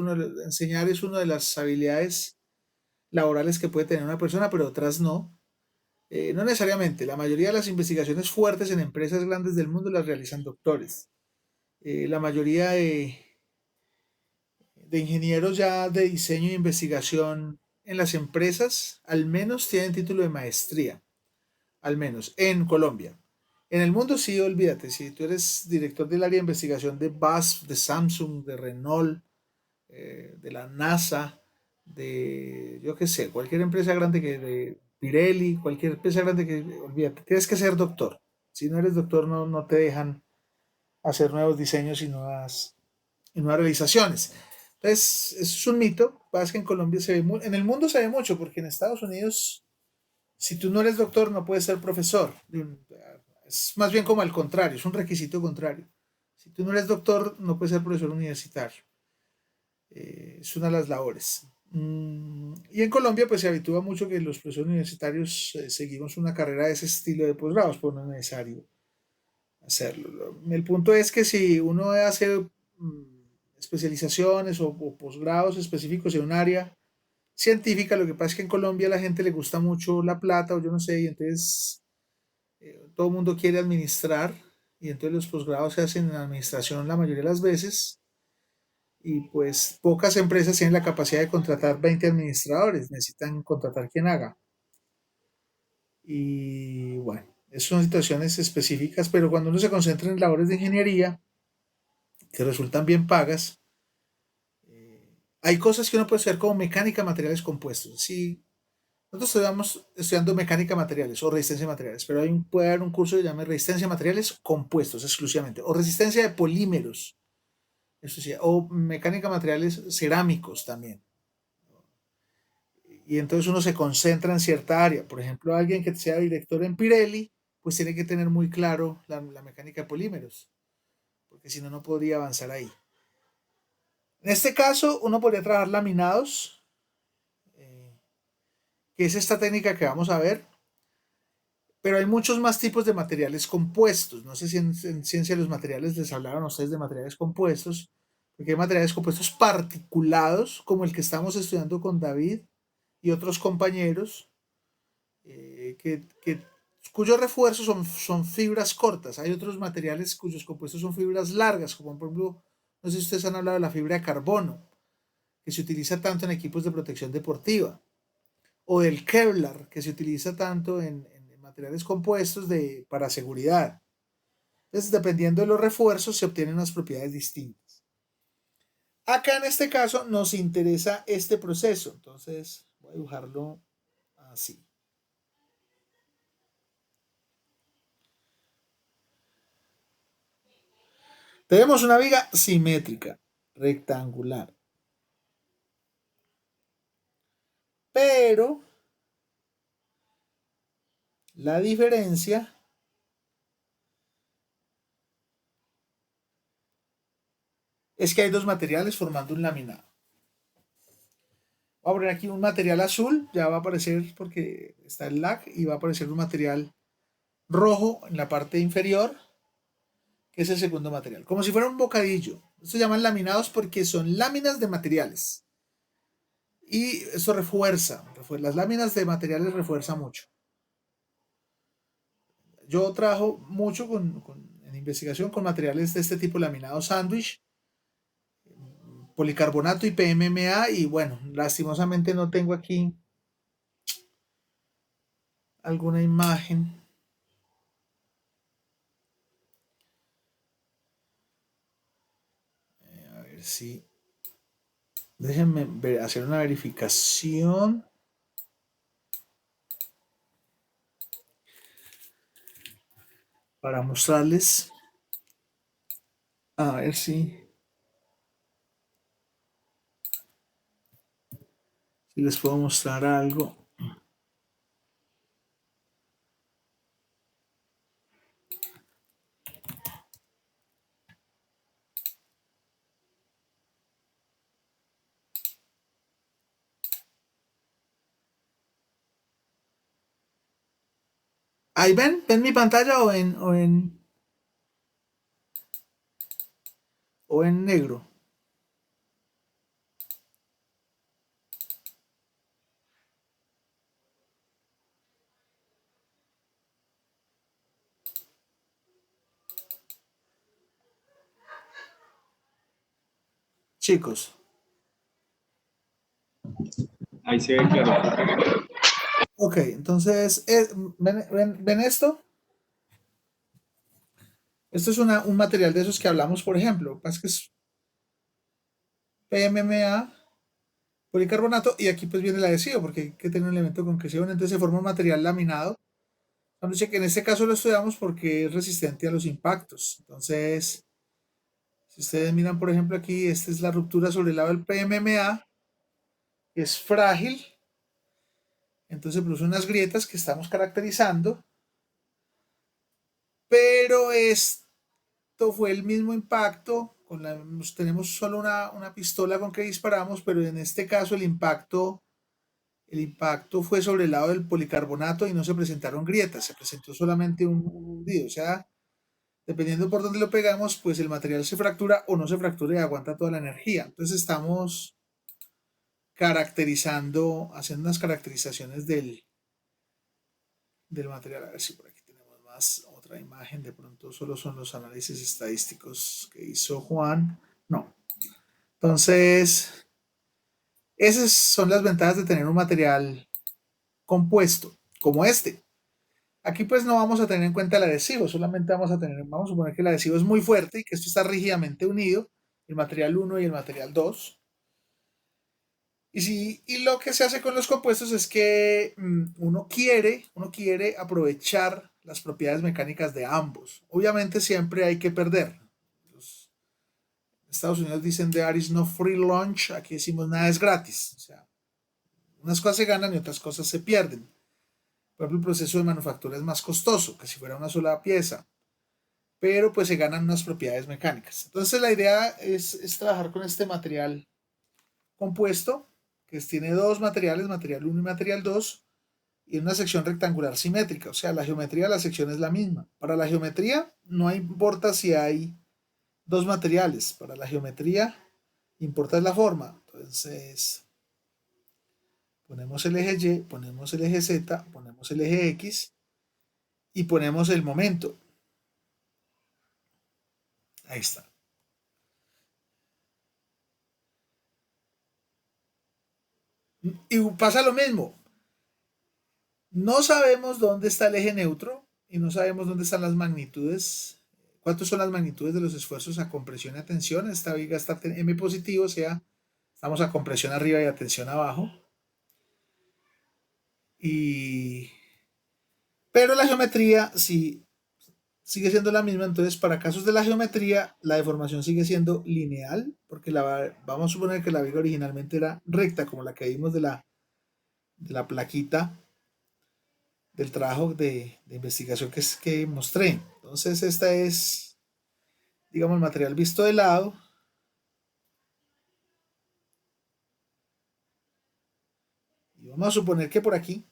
enseñar es una de las habilidades laborales que puede tener una persona, pero otras no. No necesariamente, la mayoría de las investigaciones fuertes en empresas grandes del mundo las realizan doctores. La mayoría de ingenieros ya de diseño e investigación en las empresas al menos tienen título de maestría, al menos en Colombia. En el mundo sí, olvídate, si tú eres director del área de investigación de BASF, de Samsung, de Renault, de la NASA, de yo qué sé, cualquier empresa grande de Pirelli, cualquier empresa grande que, olvídate, tienes que ser doctor. Si no eres doctor no te dejan hacer nuevos diseños y nuevas realizaciones. Entonces, eso es un mito. Pasa que en Colombia se ve en el mundo se ve mucho, porque en Estados Unidos, si tú no eres doctor, no puedes ser profesor. Es más bien como al contrario, es un requisito contrario. Si tú no eres doctor, no puedes ser profesor universitario. Es una de las labores. Y en Colombia, pues se habitúa mucho que los profesores universitarios seguimos una carrera de ese estilo de posgrados, pues no es necesario hacerlo. El punto es que si uno hace especializaciones o posgrados específicos en un área científica, lo que pasa es que en Colombia a la gente le gusta mucho la plata o yo no sé, y entonces todo el mundo quiere administrar y entonces los posgrados se hacen en administración la mayoría de las veces y pues pocas empresas tienen la capacidad de contratar 20 administradores, necesitan contratar quien haga. Y bueno, esas son situaciones específicas, pero cuando uno se concentra en labores de ingeniería que resultan bien pagas, hay cosas que uno puede hacer como mecánica de materiales compuestos. Si nosotros estamos estudiando mecánica de materiales o resistencia de materiales, pero puede haber un curso que se llame resistencia de materiales compuestos exclusivamente, o resistencia de polímeros, eso sí, o mecánica de materiales cerámicos también. Y entonces uno se concentra en cierta área. Por ejemplo, alguien que sea director en Pirelli, pues tiene que tener muy claro la mecánica de polímeros, porque si no, no podría avanzar ahí. En este caso, uno podría trabajar laminados, que es esta técnica que vamos a ver. Pero hay muchos más tipos de materiales compuestos. No sé si en ciencia de los materiales les hablaron a ustedes de materiales compuestos, porque hay materiales compuestos particulados, como el que estamos estudiando con David y otros compañeros, cuyos refuerzos son fibras cortas. Hay otros materiales cuyos compuestos son fibras largas, como por ejemplo, no sé si ustedes han hablado de la fibra de carbono, que se utiliza tanto en equipos de protección deportiva, o del Kevlar, que se utiliza tanto en materiales compuestos para seguridad. Entonces, dependiendo de los refuerzos, se obtienen unas propiedades distintas. Acá en este caso nos interesa este proceso, entonces voy a dibujarlo así. Tenemos una viga simétrica, rectangular. Pero la diferencia es que hay dos materiales formando un laminado. Voy a poner aquí un material azul, ya va a aparecer porque está el lag, y va a aparecer un material rojo en la parte inferior, que es el segundo material, como si fuera un bocadillo. Estos se llaman laminados porque son láminas de materiales. Y eso refuerza, las láminas de materiales refuerzan mucho. Yo trabajo mucho en investigación con materiales de este tipo, laminado sándwich, policarbonato y PMMA, y bueno, lastimosamente no tengo aquí alguna imagen. A ver si... Déjenme hacer una verificación. Para mostrarles. A ver si les puedo mostrar algo. ¿Ahí ven mi pantalla o en negro? Chicos. Ahí se ve claro. Ok, entonces, ¿ven esto? Esto es un material de esos que hablamos, por ejemplo. Pasa que es PMMA, policarbonato, y aquí pues viene el adhesivo, porque hay que tener un elemento con concreción, entonces se forma un material laminado. Cuando dice que en este caso lo estudiamos porque es resistente a los impactos. Entonces, si ustedes miran, por ejemplo, aquí, esta es la ruptura sobre el lado del PMMA, que es frágil. Entonces produce unas grietas que estamos caracterizando. Pero esto fue el mismo impacto. Tenemos solo una pistola con que disparamos, pero en este caso el impacto fue sobre el lado del policarbonato y no se presentaron grietas, se presentó solamente un hundido. O sea, dependiendo por dónde lo pegamos, pues el material se fractura o no se fractura y aguanta toda la energía. Entonces estamos haciendo unas caracterizaciones del material. A ver si por aquí tenemos más otra imagen. De pronto solo son los análisis estadísticos que hizo Juan. No. Entonces, esas son las ventajas de tener un material compuesto como este. Aquí pues no vamos a tener en cuenta el adhesivo, solamente vamos a suponer que el adhesivo es muy fuerte y que esto está rígidamente unido, el material 1 y el material 2. Y lo que se hace con los compuestos es que uno quiere aprovechar las propiedades mecánicas de ambos. Obviamente siempre hay que perder. Los Estados Unidos dicen there is no free lunch, aquí decimos nada es gratis. O sea, unas cosas se ganan y otras cosas se pierden. Por ejemplo, el proceso de manufactura es más costoso que si fuera una sola pieza, pero pues se ganan unas propiedades mecánicas. Entonces la idea es trabajar con este material compuesto, que tiene dos materiales, material 1 y material 2, y en una sección rectangular simétrica. O sea, la geometría de la sección es la misma. Para la geometría no importa si hay dos materiales. Para la geometría importa la forma. Entonces, ponemos el eje Y, ponemos el eje Z, ponemos el eje X y ponemos el momento. Ahí está. Y pasa lo mismo. No sabemos dónde está el eje neutro y no sabemos dónde están las magnitudes. ¿Cuántas son las magnitudes de los esfuerzos a compresión y a tensión? Esta viga está en M positivo, o sea, estamos a compresión arriba y a tensión abajo. Pero la geometría sí sigue siendo la misma, entonces para casos de la geometría la deformación sigue siendo lineal, porque vamos a suponer que la viga originalmente era recta, como la que vimos de la plaquita del trabajo de investigación que mostré. Entonces esta es, digamos, el material visto de lado. Y vamos a suponer que por aquí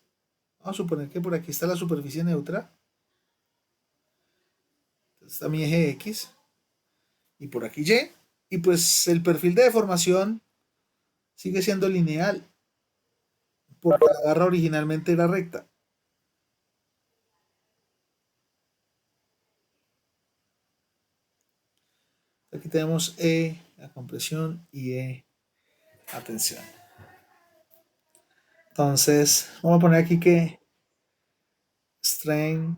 está la superficie neutra. Entonces está mi eje X. Y por aquí Y. Y pues el perfil de deformación sigue siendo lineal, porque la barra originalmente era recta. Aquí tenemos E a compresión y E a tensión. Entonces, vamos a poner aquí que strain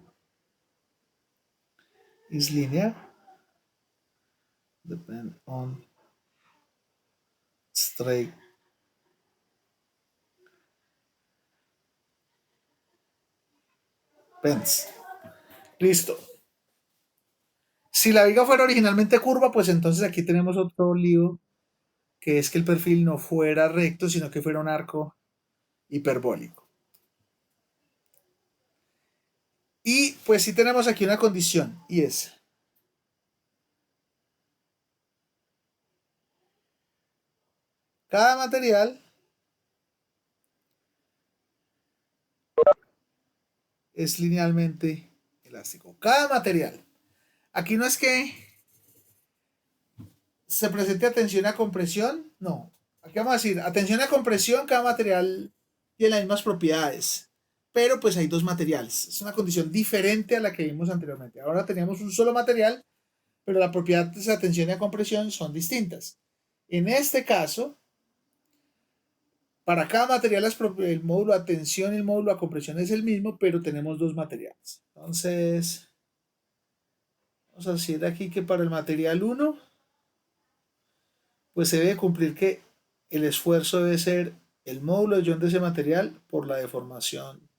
is linear, depend on straight bends. Listo. Si la viga fuera originalmente curva, pues entonces aquí tenemos otro lío, que es que el perfil no fuera recto, sino que fuera un arco hiperbólico. Y pues sí tenemos aquí una condición, y es cada material es linealmente elástico. Cada material. Aquí no es que se presente atención a compresión, no. Aquí vamos a decir, atención a compresión, cada material tiene las mismas propiedades, pero pues hay dos materiales. Es una condición diferente a la que vimos anteriormente. Ahora teníamos un solo material, pero la propiedad de esa tensión y a compresión son distintas. En este caso, para cada material el módulo a tensión y el módulo a compresión es el mismo, pero tenemos dos materiales. Entonces, vamos a decir aquí que para el material 1, pues se debe cumplir que el esfuerzo debe ser el módulo de ion de ese material por la deformación.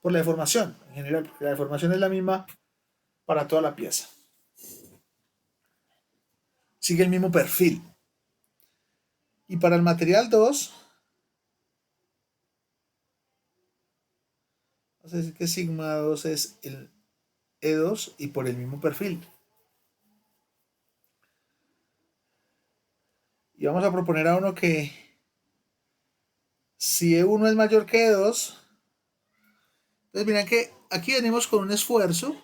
Por la deformación en general, porque la deformación es la misma para toda la pieza. Sigue el mismo perfil. Y para el material 2, vamos a decir que sigma 2 es el E2 y por el mismo perfil. Y vamos a proponer a uno que si E1 es mayor que E2, entonces miren que aquí venimos con un esfuerzo,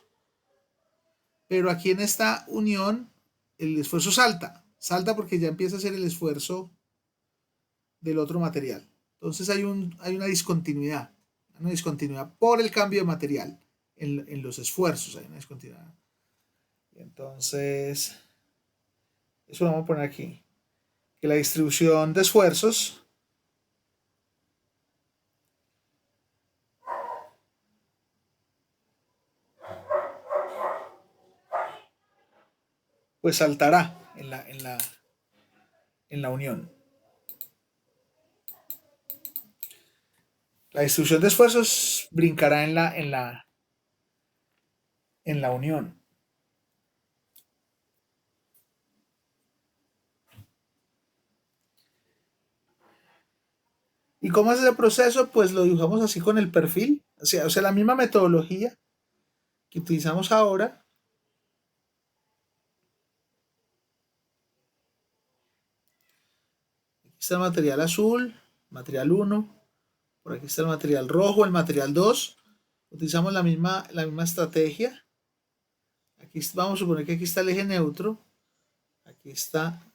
pero aquí en esta unión el esfuerzo salta. Salta porque ya empieza a ser el esfuerzo del otro material. Entonces hay una discontinuidad. Una discontinuidad por el cambio de material en los esfuerzos. Hay una discontinuidad. Entonces, eso lo vamos a poner aquí. Que la distribución de esfuerzos pues saltará en la unión. La distribución de esfuerzos brincará en la unión. ¿Y cómo es ese proceso? Pues lo dibujamos así con el perfil. O sea, la misma metodología que utilizamos ahora. Aquí está el material azul, material 1. Por aquí está el material rojo, el material 2. Utilizamos la misma estrategia. Aquí vamos a suponer que aquí está el eje neutro. Aquí está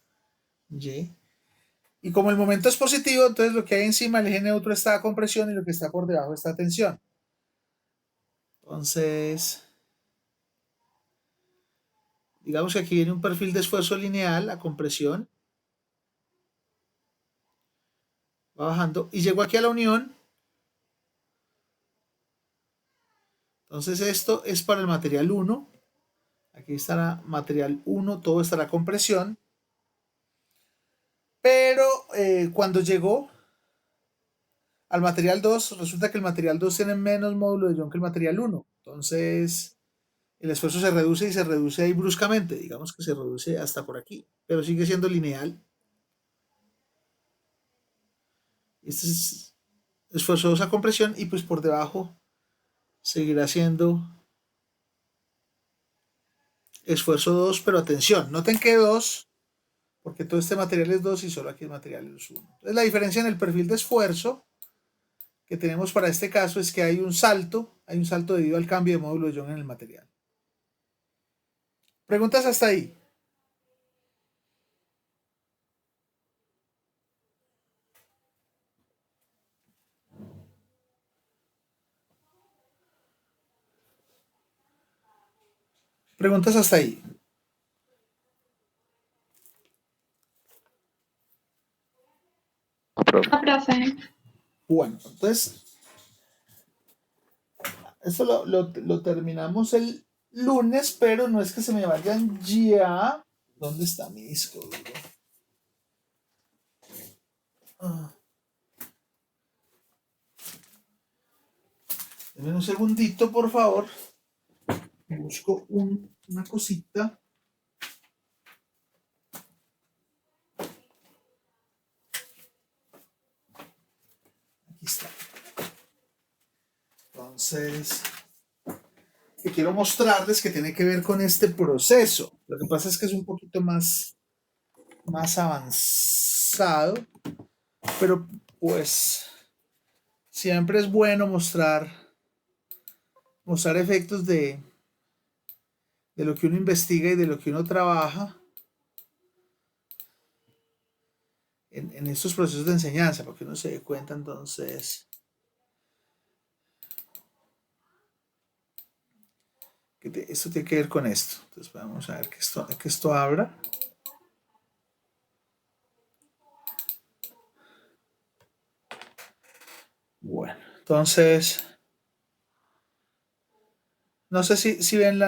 Y. Y como el momento es positivo, entonces lo que hay encima del eje neutro está a compresión y lo que está por debajo está a tensión. Entonces, digamos que aquí viene un perfil de esfuerzo lineal a compresión. Va bajando y llego aquí a la unión. Entonces esto es para el material 1. Aquí estará material 1, todo estará compresión. Pero cuando llegó al material 2, resulta que el material 2 tiene menos módulo de Young que el material 1. Entonces el esfuerzo se reduce y se reduce ahí bruscamente. Digamos que se reduce hasta por aquí, pero sigue siendo lineal. Este es esfuerzo 2 a compresión y pues por debajo seguirá siendo esfuerzo 2, pero atención, noten que 2, porque todo este material es 2 y solo aquí el material es 1. Entonces la diferencia en el perfil de esfuerzo que tenemos para este caso es que hay un salto debido al cambio de módulo de Young en el material. ¿Preguntas hasta ahí? ¿Preguntas hasta ahí? Profe. Profe. Bueno, entonces, esto lo terminamos el lunes, pero no es que se me vayan ya. ¿Dónde está mi disco duro? Denme un segundito, por favor. Busco una cosita. Aquí está. Entonces, que quiero mostrarles que tiene que ver con este proceso. Lo que pasa es que es un poquito más avanzado, pero pues siempre es bueno mostrar efectos de lo que uno investiga y de lo que uno trabaja en estos procesos de enseñanza, porque uno se dé cuenta entonces que esto tiene que ver con esto. Entonces vamos a ver que esto abra. Bueno, entonces no sé si ven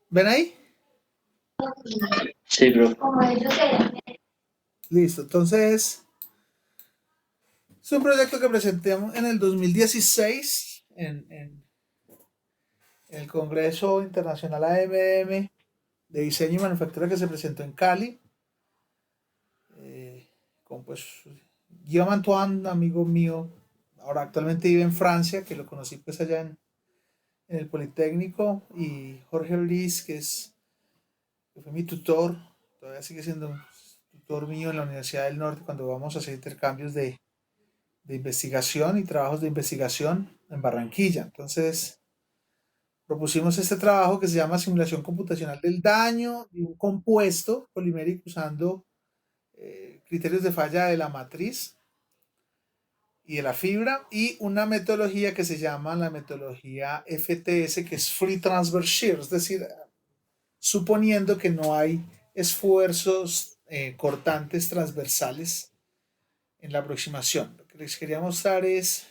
¿ven ahí? Sí, profe. Listo, entonces es un proyecto que presentamos en el 2016 en el Congreso Internacional AMM de Diseño y Manufactura que se presentó en Cali. Con pues Guillaume Antoine, amigo mío, ahora actualmente vive en Francia, que lo conocí pues allá en el Politécnico, y Jorge Briz, que fue mi tutor, todavía sigue siendo un tutor mío en la Universidad del Norte cuando vamos a hacer intercambios de investigación y trabajos de investigación en Barranquilla. Entonces propusimos este trabajo que se llama simulación computacional del daño de un compuesto polimérico usando criterios de falla de la matriz y de la fibra y una metodología que se llama la metodología FTS, que es Free Transverse Shear, es decir, suponiendo que no hay esfuerzos cortantes transversales en la aproximación. Lo que les quería mostrar es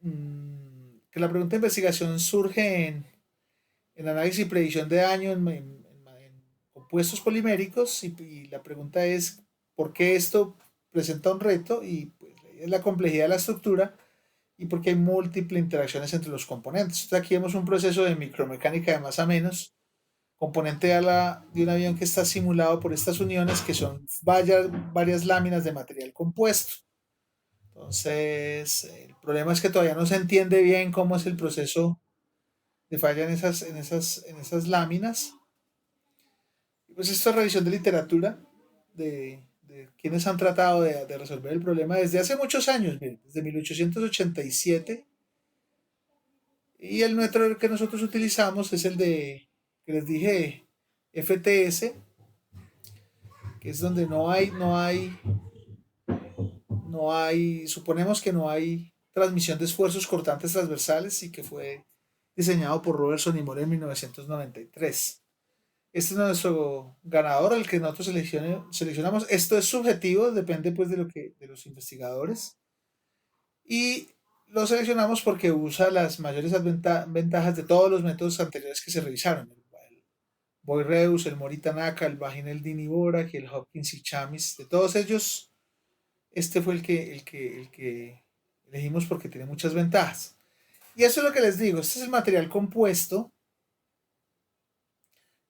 que la pregunta de investigación surge en análisis y predicción de daño en compuestos poliméricos y la pregunta es ¿por qué esto presenta un reto? Y pues, es la complejidad de la estructura y porque hay múltiples interacciones entre los componentes. Entonces, aquí vemos un proceso de micromecánica de más a menos, componente de un avión que está simulado por estas uniones que son varias láminas de material compuesto. Entonces, el problema es que todavía no se entiende bien cómo es el proceso de falla en esas láminas. Pues esto es revisión de literatura. de quienes han tratado de resolver el problema desde hace muchos años, miren, desde 1887. Y el método que nosotros utilizamos es el de, que les dije, FTS, que es donde suponemos que no hay transmisión de esfuerzos cortantes transversales y que fue diseñado por Robertson y Moore en 1993. Este es nuestro ganador, el que nosotros seleccionamos. Esto es subjetivo, depende pues de los investigadores. Y lo seleccionamos porque usa las mayores ventajas de todos los métodos anteriores que se revisaron. El Boy-Reus, el Mori-Tanaka, el Vahin-Eldin y Borak y el Hopkins y Chamis. De todos ellos, este fue el que elegimos porque tiene muchas ventajas. Y eso es lo que les digo. Este es el material compuesto.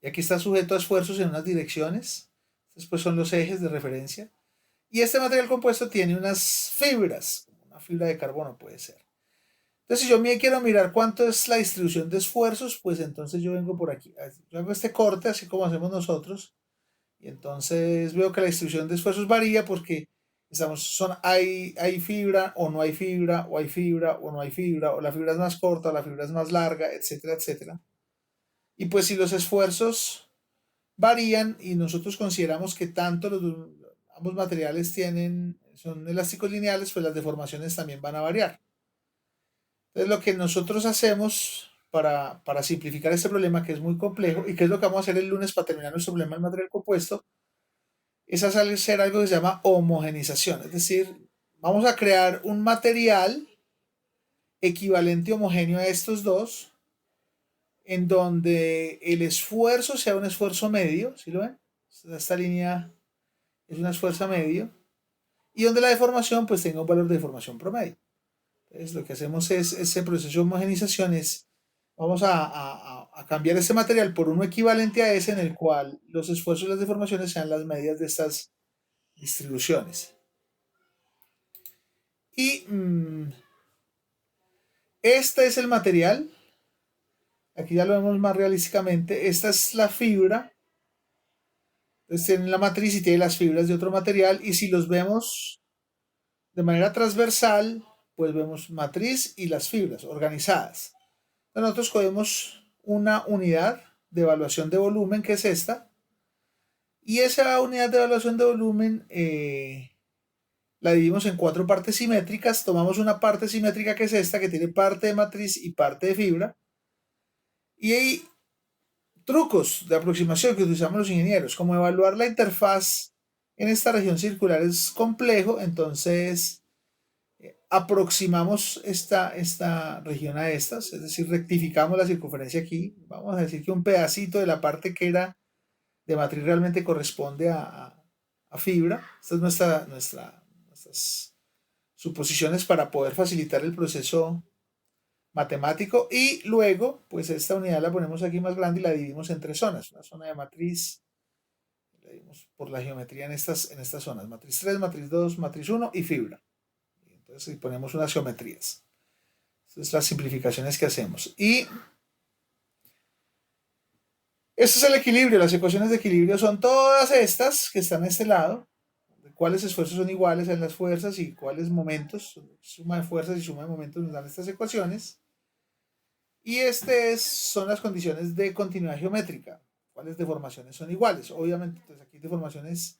Y aquí está sujeto a esfuerzos en unas direcciones. Después son los ejes de referencia. Y este material compuesto tiene unas fibras. Una fibra de carbono puede ser. Entonces, si yo me quiero mirar cuánto es la distribución de esfuerzos, pues entonces yo vengo por aquí. Yo hago este corte, así como hacemos nosotros. Y entonces veo que la distribución de esfuerzos varía porque hay fibra o no hay fibra, o hay fibra o no hay fibra, o la fibra es más corta, o la fibra es más larga, etcétera, etcétera. Y pues si los esfuerzos varían y nosotros consideramos que ambos materiales son elásticos lineales, pues las deformaciones también van a variar. Entonces lo que nosotros hacemos para simplificar este problema, que es muy complejo, y que es lo que vamos a hacer el lunes para terminar nuestro problema del material compuesto, es hacer algo que se llama homogenización. Es decir, vamos a crear un material equivalente homogéneo a estos dos, en donde el esfuerzo sea un esfuerzo medio, ¿sí lo ven? Esta línea es un esfuerzo medio, y donde la deformación pues tenga un valor de deformación promedio. Entonces lo que hacemos es, ese proceso de homogenización vamos a cambiar este material por uno equivalente a ese en el cual los esfuerzos y las deformaciones sean las medidas de estas distribuciones. Y este es el material. Aquí ya lo vemos más realísticamente. Esta es la fibra. Entonces tiene la matriz y tiene las fibras de otro material. Y si los vemos de manera transversal, pues vemos matriz y las fibras organizadas. Entonces nosotros cogemos una unidad de evaluación de volumen, que es esta. Y esa unidad de evaluación de volumen la dividimos en 4 partes simétricas. Tomamos una parte simétrica, que es esta, que tiene parte de matriz y parte de fibra. Y hay trucos de aproximación que utilizamos los ingenieros, como evaluar la interfaz en esta región circular es complejo, entonces aproximamos esta región a estas, es decir, rectificamos la circunferencia aquí. Vamos a decir que un pedacito de la parte que era de matriz realmente corresponde a fibra. Estas son nuestras suposiciones para poder facilitar el proceso matemático. Y luego, pues esta unidad la ponemos aquí más grande y la dividimos en 3 zonas. Una zona de matriz, la dividimos por la geometría en estas zonas. Matriz 3, matriz 2, matriz 1 y fibra. Entonces ponemos unas geometrías. Estas son las simplificaciones que hacemos. Y este es el equilibrio. Las ecuaciones de equilibrio son todas estas que están a este lado. Cuáles esfuerzos son iguales en las fuerzas y cuáles momentos. Suma de fuerzas y suma de momentos nos dan estas ecuaciones. Y son las condiciones de continuidad geométrica. Cuáles deformaciones son iguales. Obviamente, entonces aquí hay deformaciones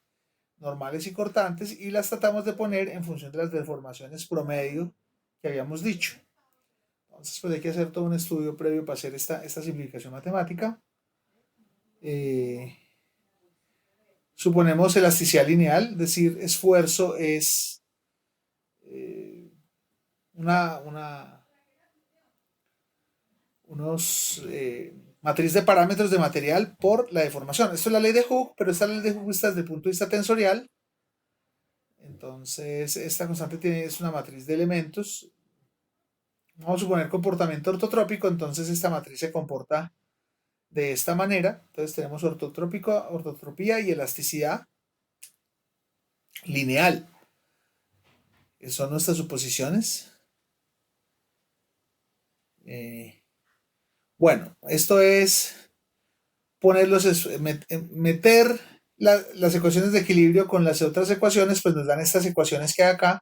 normales y cortantes y las tratamos de poner en función de las deformaciones promedio que habíamos dicho. Entonces, pues hay que hacer todo un estudio previo para hacer esta simplificación matemática. Suponemos elasticidad lineal, es decir, esfuerzo es matriz de parámetros de material por la deformación. Esto es la ley de Hooke, pero esta ley de Hooke está desde el punto de vista tensorial. Entonces, esta constante es una matriz de elementos. Vamos a suponer comportamiento ortotrópico, entonces esta matriz se comporta de esta manera. Entonces tenemos ortotropía y elasticidad lineal. Esas son nuestras suposiciones. Bueno, esto es meter las ecuaciones de equilibrio con las otras ecuaciones, pues nos dan estas ecuaciones que hay acá,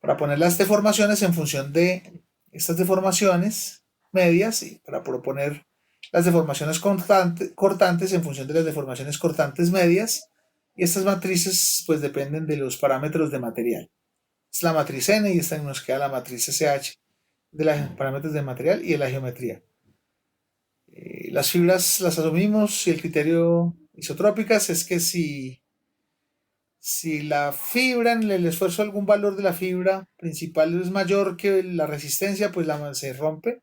para poner las deformaciones en función de estas deformaciones medias y para proponer las deformaciones cortantes en función de las deformaciones cortantes medias. Y estas matrices pues dependen de los parámetros de material. Es la matriz N y esta nos queda la matriz SH de los parámetros de material y de la geometría. Las fibras las asumimos y el criterio isotrópicas es que si la fibra, en el esfuerzo, algún valor de la fibra principal es mayor que la resistencia, pues se rompe.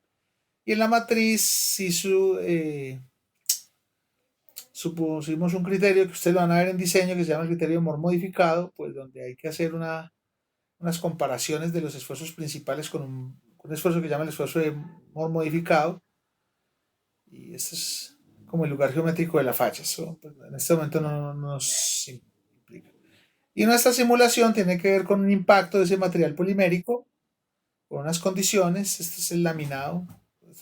Y en la matriz, si supusimos un criterio que ustedes lo van a ver en diseño, que se llama el criterio de Mohr modificado, pues donde hay que hacer unas comparaciones de los esfuerzos principales con un esfuerzo que se llama el esfuerzo de Mohr modificado. Y este es como el lugar geométrico de la falla. Eso, pues, en este momento no nos implica. Y nuestra simulación tiene que ver con un impacto de ese material polimérico, con unas condiciones. Este es el laminado,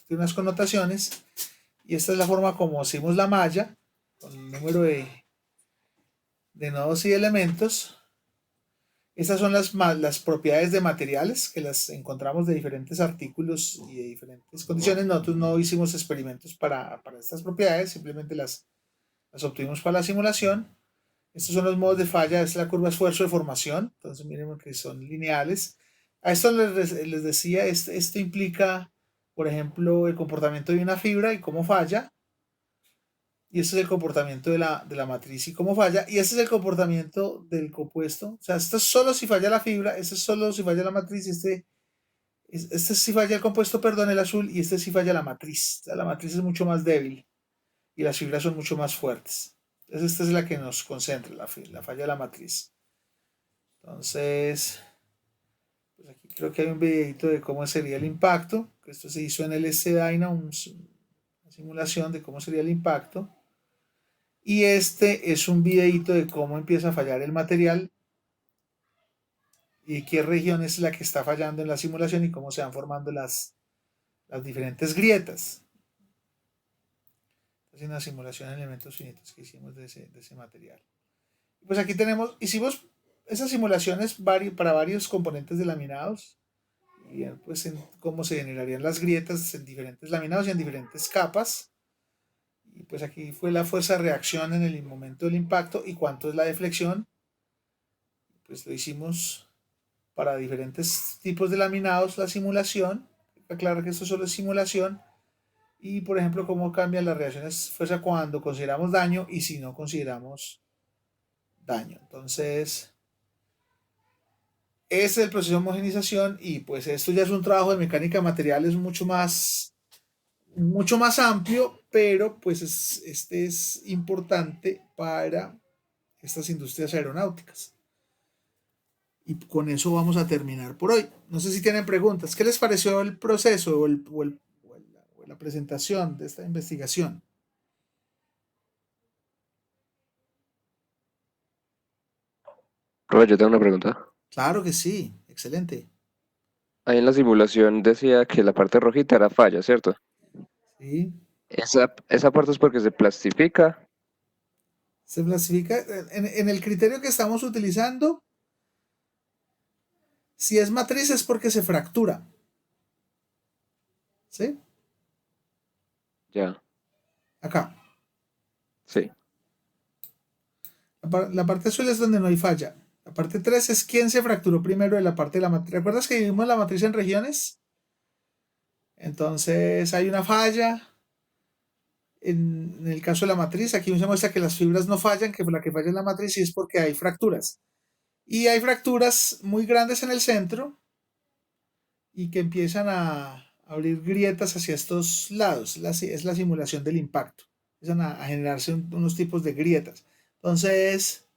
tiene unas connotaciones. Y esta es la forma como hacemos la malla, con el número de nodos y elementos. Estas son las propiedades de materiales que las encontramos de diferentes artículos y de diferentes condiciones. Nosotros no hicimos experimentos para estas propiedades, simplemente las obtuvimos para la simulación. Estos son los modos de falla, es la curva esfuerzo de formación. Entonces miren que son lineales. A esto les decía, esto implica, por ejemplo, el comportamiento de una fibra y cómo falla. Y este es el comportamiento de la matriz y cómo falla. Y este es el comportamiento del compuesto. O sea, esto es solo si falla la fibra, este es solo si falla la matriz, este si falla el compuesto, perdón, el azul, y este si falla la matriz. O sea, la matriz es mucho más débil y las fibras son mucho más fuertes. Entonces esta es la que nos concentra, la falla de la matriz. Entonces, pues aquí creo que hay un videito de cómo sería el impacto. Esto se hizo en el SDyna, una simulación de cómo sería el impacto. Y este es un videito de cómo empieza a fallar el material y qué región es la que está fallando en la simulación y cómo se van formando las diferentes grietas. Es una simulación de elementos finitos que hicimos de ese material. Pues aquí hicimos esas simulaciones para varios componentes de laminados y pues en cómo se generarían las grietas en diferentes laminados y en diferentes capas. Y pues aquí fue la fuerza de reacción en el momento del impacto y cuánto es la deflexión. Pues lo hicimos para diferentes tipos de laminados la simulación. Aclarar que esto solo es simulación. Y por ejemplo cómo cambian las reacciones fuerza cuando consideramos daño y si no consideramos daño. Entonces ese es el proceso de homogenización y pues esto ya es un trabajo de mecánica de materiales mucho más amplio, pero pues este es importante para estas industrias aeronáuticas. Y con eso vamos a terminar por hoy. No sé si tienen preguntas. ¿Qué les pareció el proceso o la presentación de esta investigación? Profe, yo tengo una pregunta. Claro que sí, excelente. Ahí en la simulación decía que la parte rojita era falla, ¿cierto? Sí. Esa parte es porque se plastifica. Se clasifica en el criterio que estamos utilizando. Si es matriz es porque se fractura. ¿Sí? Ya, Acá. sí. La parte azul es donde no hay falla. La parte 3 es quién se fracturó primero de la parte de la matriz. ¿Recuerdas que dividimos la matriz en regiones? Entonces hay una falla. En el caso de la matriz, aquí se muestra que las fibras no fallan, que la que falla es la matriz y es porque hay fracturas. Y hay fracturas muy grandes en el centro y que empiezan a abrir grietas hacia estos lados. Es la simulación del impacto. Empiezan a generarse unos tipos de grietas. Entonces,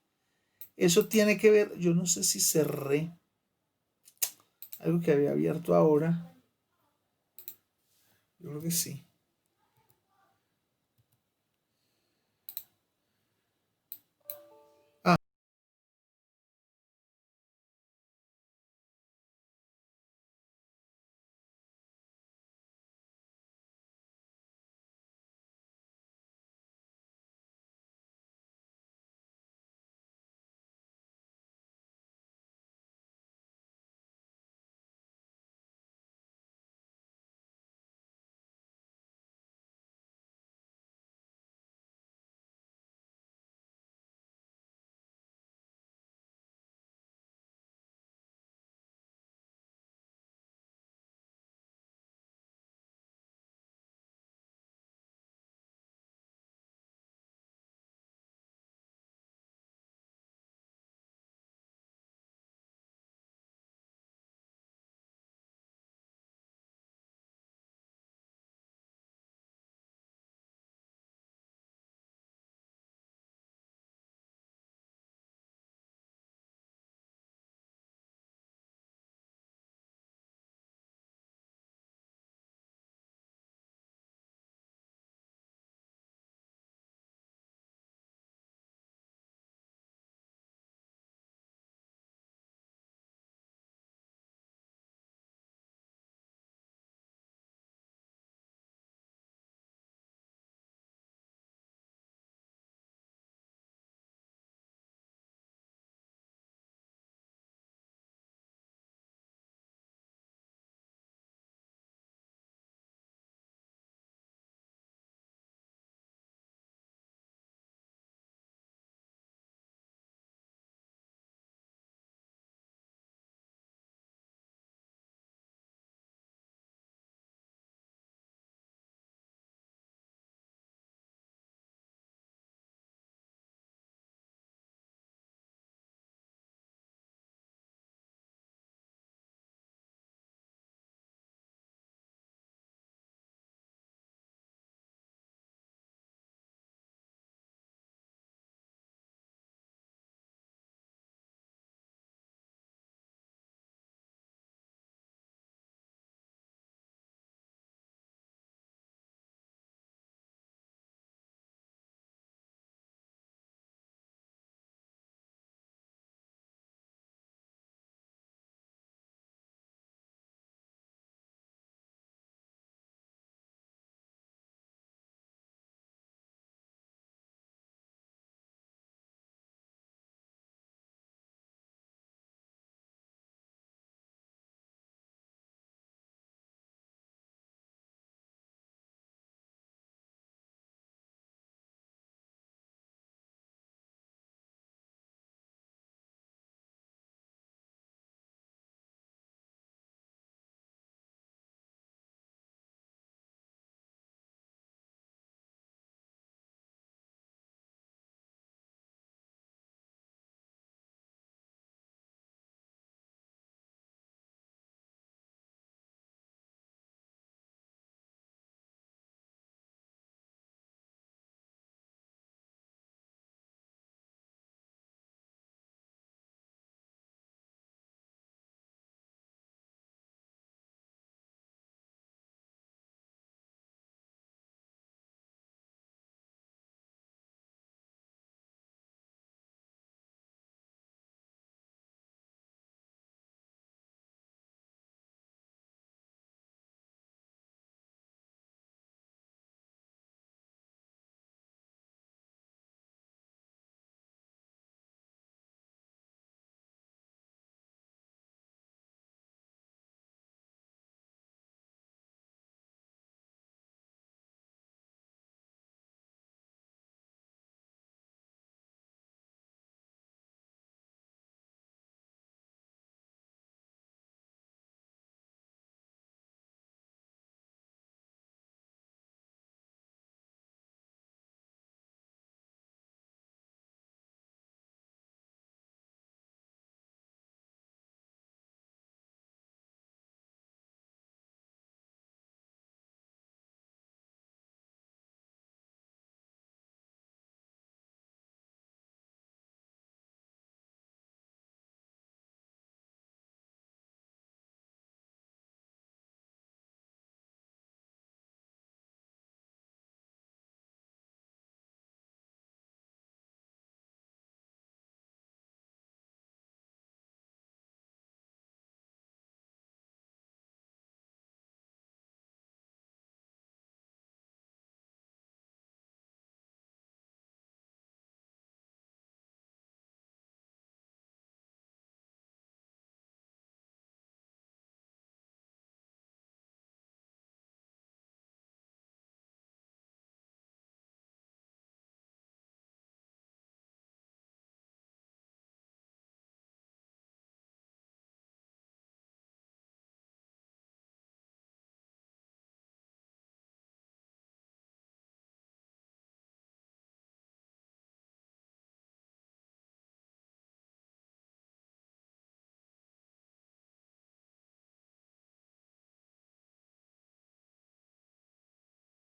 eso tiene que ver, yo no sé si cerré algo que había abierto ahora. Yo creo que sí.